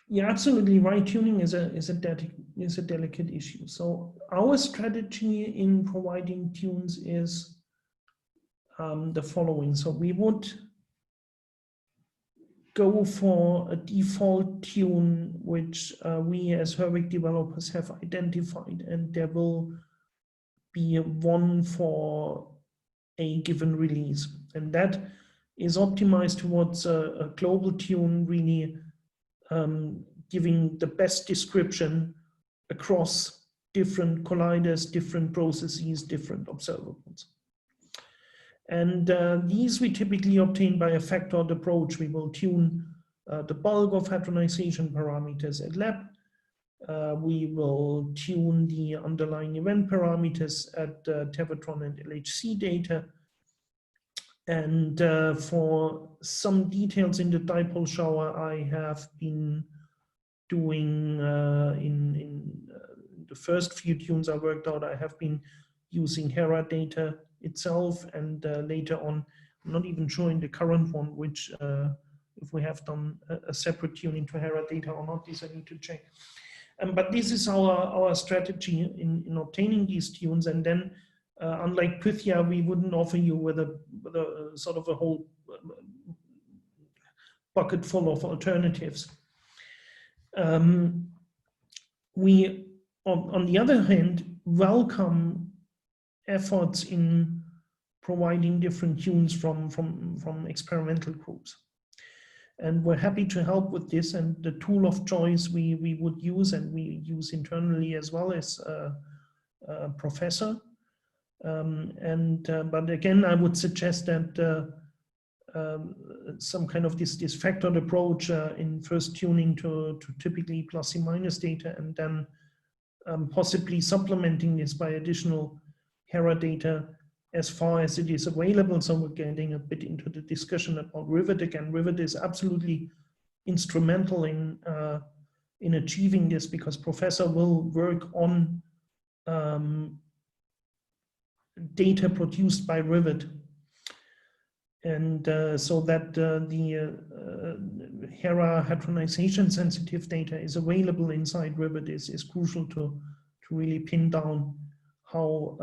you're absolutely right. Tuning is a delicate issue. So our strategy in providing tunes is the following. So we would go for a default tune which we as Herwig developers have identified, and there will be one for a given release, and that is optimized towards a global tune, really giving the best description across different colliders, different processes, different observables. And these we typically obtain by a factored approach. We will tune the bulk of hadronization parameters at lab. We will tune the underlying event parameters at Tevatron and LHC data. And for some details in the dipole shower, I have been doing in the first few tunes I worked out, I have been using Hera data itself, and later on, I'm not even sure in the current one, which if we have done a separate tuning to Hera data or not, this I need to check. But this is our strategy in obtaining these tunes, and then unlike Pythia, we wouldn't offer you with a sort of a whole bucket full of alternatives. We, on the other hand, welcome efforts in providing different tunes from experimental groups. And we're happy to help with this, and the tool of choice we would use, and we use internally as well as Professor. But again, I would suggest that some kind of this factored approach in first tuning to typically plus and minus data, and then possibly supplementing this by additional Hera data as far as it is available. So we're getting a bit into the discussion about Rivet again. Rivet is absolutely instrumental in achieving this, because Professor will work on data produced by Rivet. And so that the Hera hadronization sensitive data is available inside Rivet is crucial to really pin down how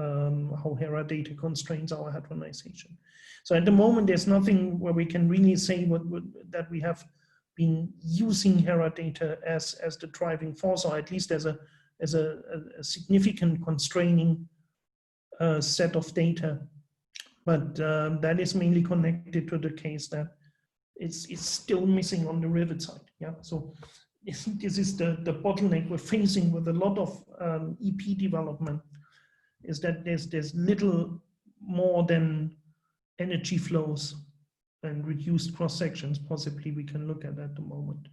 Hera data constrains our hadronization. So at the moment, there's nothing where we can really say that we have been using Hera data as the driving force, or at least as a significant constraining set of data. But that is mainly connected to the case that it's still missing on the Rivet side. Yeah, so this is the bottleneck we're facing with a lot of EP development, is that there's little more than energy flows and reduced cross sections possibly we can look at the moment.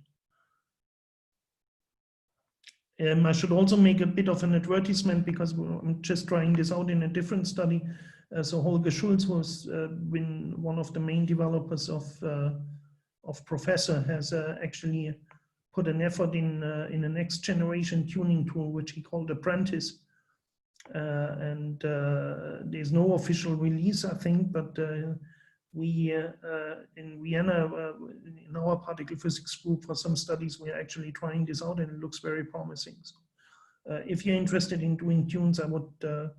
I should also make a bit of an advertisement, because I'm just trying this out in a different study. So Holger Schulz, who's been one of the main developers of Professor, has actually put an effort in a next generation tuning tool, which he called Apprentice. And there's no official release, I think, but we in Vienna, in our particle physics group, for some studies, we're actually trying this out, and it looks very promising. So, if you're interested in doing tunes, I would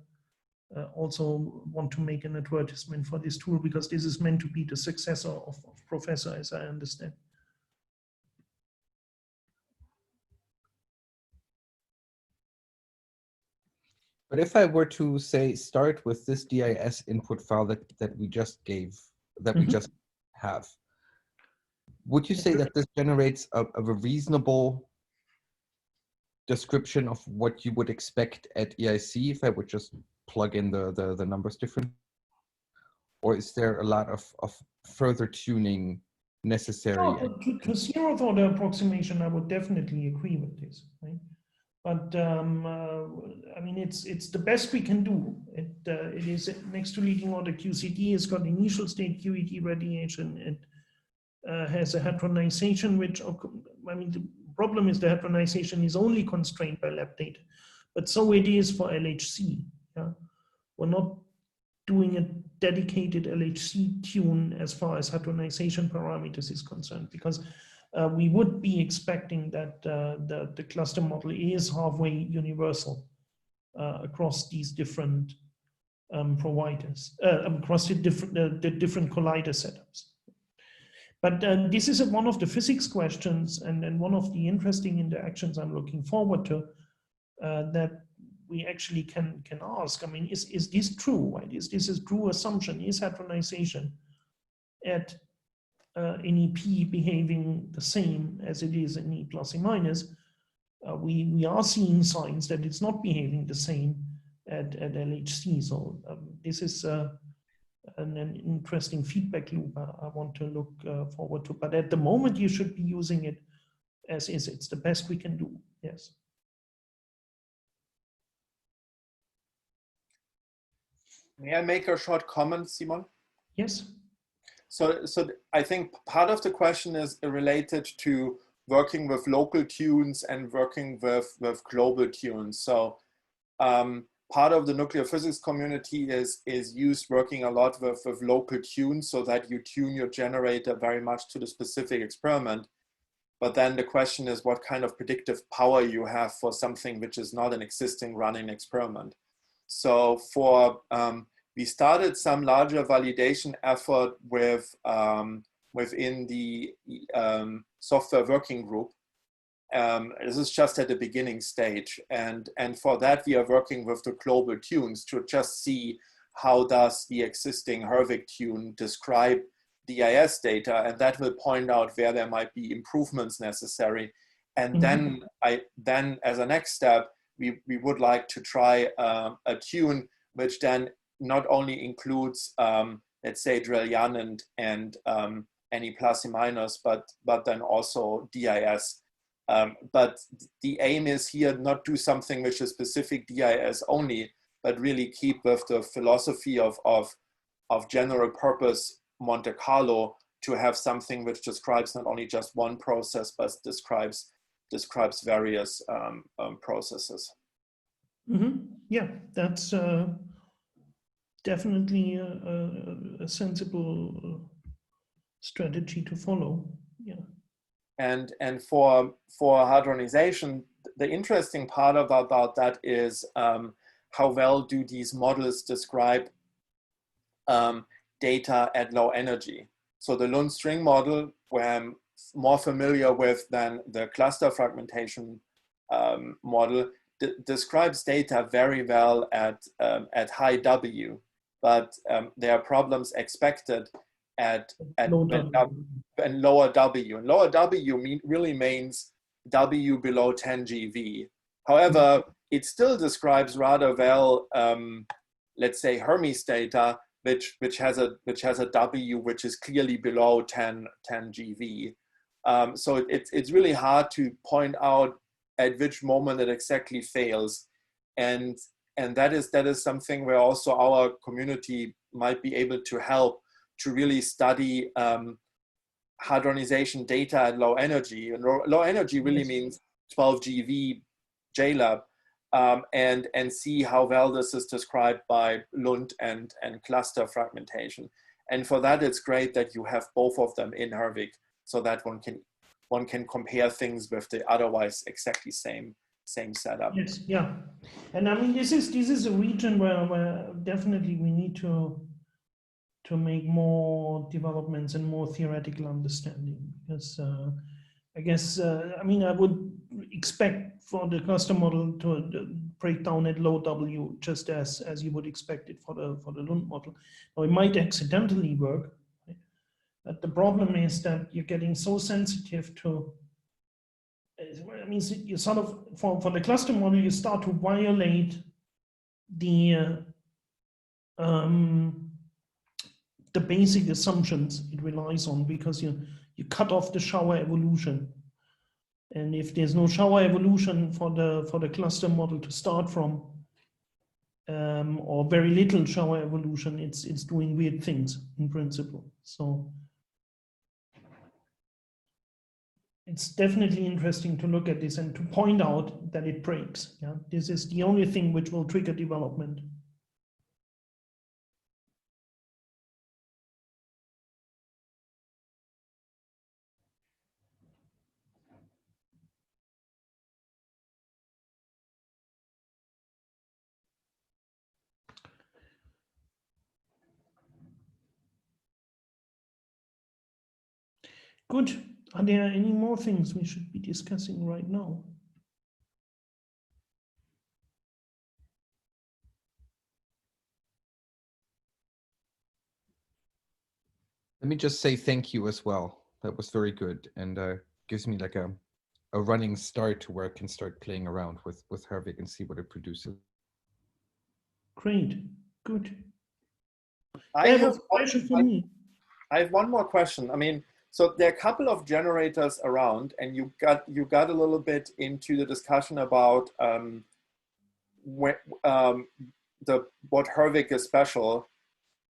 also want to make an advertisement for this tool, because this is meant to be the successor of Professor, as I understand. But if I were to say start with this DIS input file that we just gave, that we just have, would you say that this generates a reasonable description of what you would expect at EIC if I would just plug in the numbers different? Or is there a lot of further tuning necessary? No, to zeroth order approximation, I would definitely agree with this, right? But I mean, it's the best we can do. It is next to leading order QCD. It's got initial state QED radiation. It has a hadronization, which, I mean, the problem is the hadronization is only constrained by lab data, but so it is for LHC. Yeah? We're not doing a dedicated LHC tune as far as hadronization parameters is concerned, because we would be expecting that the cluster model is halfway universal across these different providers, across the different collider setups. But this is one of the physics questions and one of the interesting interactions I'm looking forward to that we actually can ask. I mean, is this true? Right? Is this a true assumption? Is hadronization at NEP behaving the same as it is in E plus E minus? We are seeing signs that it's not behaving the same at LHC. So this is an interesting feedback loop I want to look forward to. But at the moment, you should be using it as is. It's the best we can do. Yes. May I make a short comment, Simon? Yes. So I think part of the question is related to working with local tunes and working with global tunes. So part of the nuclear physics community is used working a lot with local tunes so that you tune your generator very much to the specific experiment. But then the question is what kind of predictive power you have for something which is not an existing running experiment. So for we started some larger validation effort with within the software working group. This is just at the beginning stage, and for that we are working with the global tunes to just see how does the existing Herwig tune describe DIS data, and that will point out where there might be improvements necessary. And then as a next step, we would like to try a tune which then not only includes, let's say, Drell-Yan and NE plus E minus, but then also DIS. But the aim is here not do something which is specific DIS only, but really keep with the philosophy of general purpose Monte Carlo to have something which describes not only just one process, but describes various processes. Yeah, that's definitely a sensible strategy to follow. Yeah. And for hadronization, the interesting part about that is how well do these models describe data at low energy. So the Lund string model, where I'm more familiar with than the cluster fragmentation model, describes data very well at high W, but there are problems expected at lower W. And lower W really means W below 10 GeV. However, it still describes rather well, let's say, Hermes data, which has a W which is clearly below 10 GeV. So it's really hard to point out at which moment it exactly fails, and that is something where also our community might be able to help to really study hadronization data at low energy. And low energy really means 12 GeV JLab, and see how well this is described by Lund and cluster fragmentation. And for that, it's great that you have both of them in Herwig, so that one can compare things with the otherwise exactly same setup. Yes, yeah, and I mean this is a region where definitely we need to make more developments and more theoretical understanding, because I guess I mean I would expect for the cluster model to break down at low W just as you would expect it for the Lund model. Now it might accidentally work, right? But the problem is that you're getting so sensitive to. I mean, you sort of for the cluster model you start to violate the basic assumptions it relies on, because you cut off the shower evolution, and if there's no shower evolution for the cluster model to start from, or very little shower evolution, it's doing weird things in principle. So it's definitely interesting to look at this and to point out that it breaks. Yeah, this is the only thing which will trigger development. Good. Are there any more things we should be discussing right now? Let me just say thank you as well. That was very good, and gives me like a running start to where I can start playing around with Herwig and see what it produces. Great. Good. I That have was a pleasure for me. I have one more question. I mean, so there are a couple of generators around, and you got a little bit into the discussion about what Herwig is special,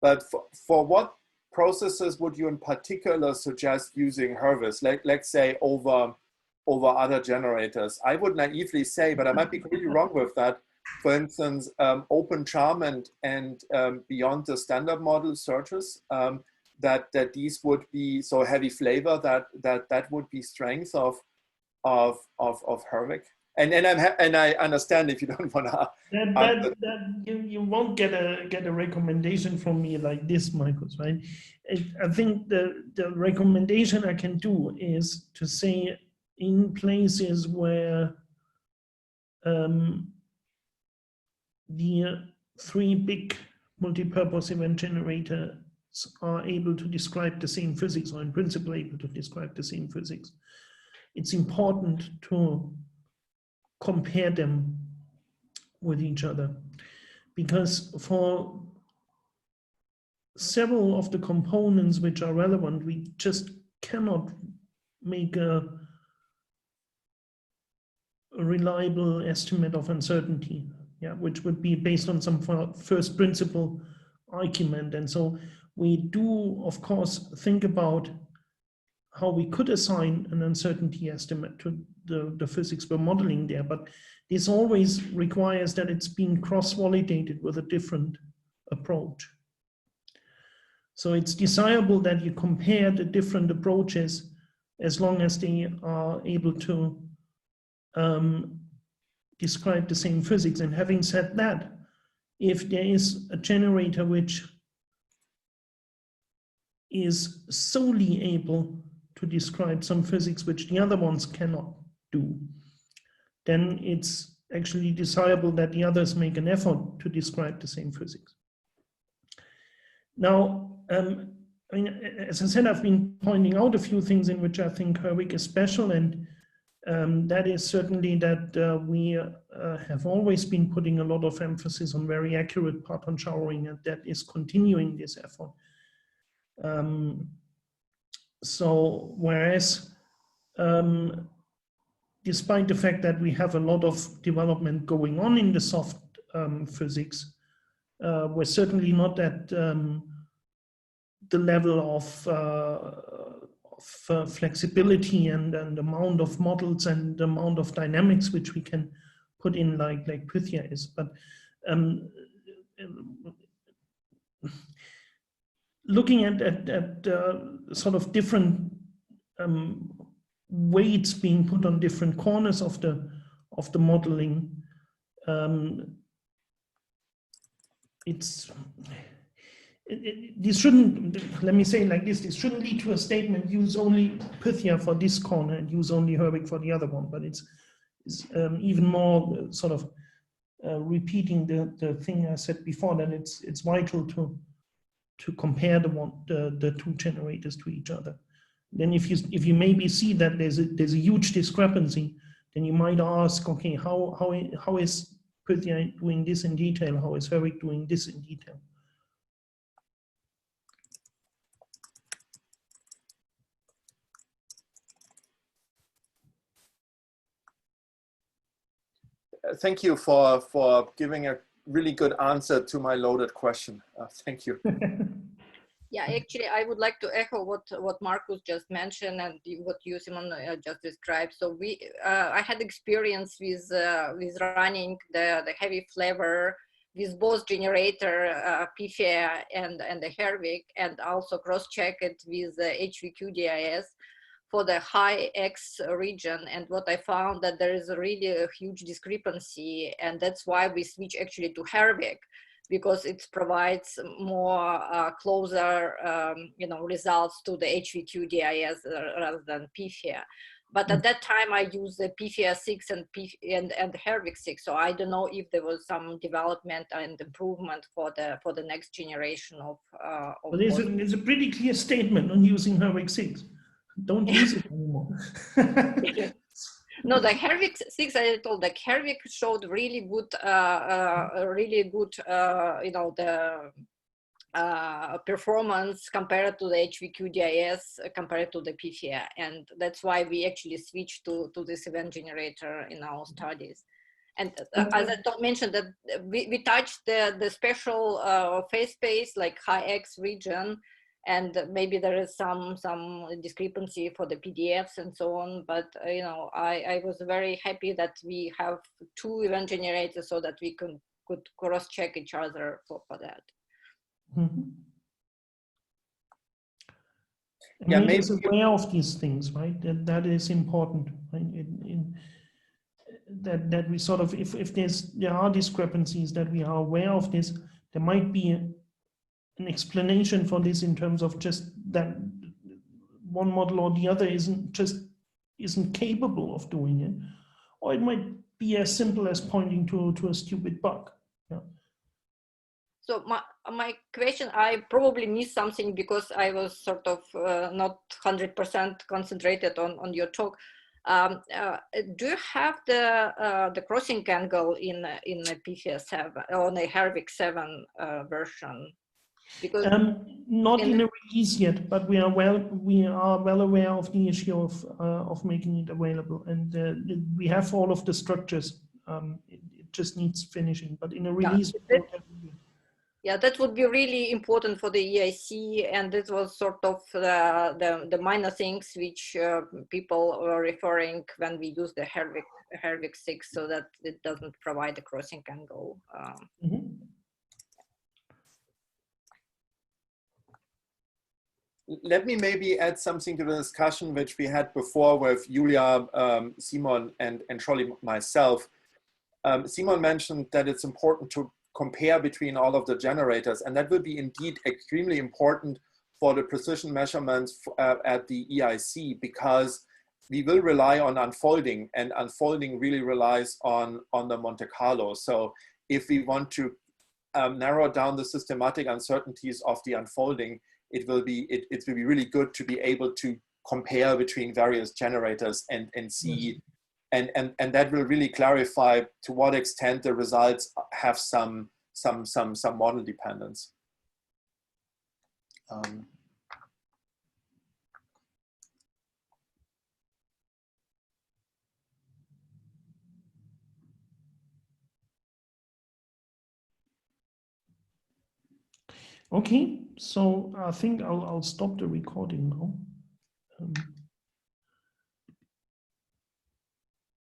but for what processes would you in particular suggest using Herwig? Let's say over other generators. I would naively say, but I might be completely wrong with that. For instance, Open Charm and beyond the standard model searches, that these would be so heavy flavor that would be strength of Herwig. And I understand if you don't want to. You won't get a recommendation from me like this, Marcus, right? I think the recommendation I can do is to say in places where the three big multipurpose event generators are able to describe the same physics, or in principle able to describe the same physics, it's important to compare them with each other, because for several of the components which are relevant, we just cannot make a reliable estimate of uncertainty, which would be based on some first principle argument. And so we do, of course, think about how we could assign an uncertainty estimate to the physics we're modeling there, but this always requires that it's being cross-validated with a different approach. So it's desirable that you compare the different approaches as long as they are able to describe the same physics. And having said that, if there is a generator which is solely able to describe some physics which the other ones cannot do, then it's actually desirable that the others make an effort to describe the same physics. Now, I mean, as I said, I've been pointing out a few things in which I think Herwig is special, and that is certainly that we have always been putting a lot of emphasis on very accurate Parton showering, and that is continuing this effort. So whereas despite the fact that we have a lot of development going on in the soft physics, we're certainly not at the level of flexibility and amount of models and amount of dynamics which we can put in like Pythia is. But looking at sort of different weights being put on different corners of the modeling, this shouldn't, let me say it like this shouldn't lead to a statement, use only Pythia for this corner and use only Herwig for the other one, but it's even more sort of repeating the thing I said before, that it's vital to compare the two generators to each other. Then if you maybe see that there's a huge discrepancy, then you might ask, okay, how is Pythia doing this in detail? How is Herwig doing this in detail? Thank you for giving a really good answer to my loaded question. Thank you. Yeah, actually, I would like to echo what Marcus just mentioned and what you, Simon, just described. So I had experience with running the heavy flavor with both generator Pythia and the Herwig, and also cross-check it with the HVQDIS for the high X region. And what I found that there is really a huge discrepancy, and that's why we switch actually to Herwig, because it provides more closer, results to the HVQ DIS rather than PFIA. But at that time, I used the PFIA 6 and Herwig 6, so I don't know if there was some development and improvement for the next generation of. Well, there's a pretty clear statement on using Herwig 6. Don't use it anymore. No, the Herwig 6, I told, the Herwig showed really good, performance compared to the HVQ DIS, compared to the PFIA. And that's why we actually switched to this event generator in our studies. And as I mentioned, that we touched the special phase space, like high X region, and maybe there is some discrepancy for the PDFs and so on. But I was very happy that we have 2 event generators so that we could cross-check each other for that. Mm-hmm. Yeah, maybe is aware of these things, right? That is important, right? That we sort of, if there are discrepancies, that we are aware of this. There might be an explanation for this in terms of just that one model or the other isn't capable of doing it, or it might be as simple as pointing to a stupid bug. Yeah. So my question, I probably missed something because I was sort of not 100% concentrated on your talk. Do you have the crossing angle in the PFIA 7 or the Herwig 7 version? Because not in a release yet, but we are well aware of the issue of making it available, and we have all of the structures. It just needs finishing, but in a release. Yeah, that would be really important for the EIC, and this was sort of the minor things which people were referring when we use the Herwig 6, so that it doesn't provide a crossing angle. Let me maybe add something to the discussion which we had before with Julia, Simon, and Trolley myself. Simon mentioned that it's important to compare between all of the generators, and that will be indeed extremely important for the precision measurements at the EIC, because we will rely on unfolding, and unfolding really relies on the Monte Carlo. So if we want to narrow down the systematic uncertainties of the unfolding, it will be really good to be able to compare between various generators and see, and that will really clarify to what extent the results have some model dependence. Okay, so I think I'll stop the recording now.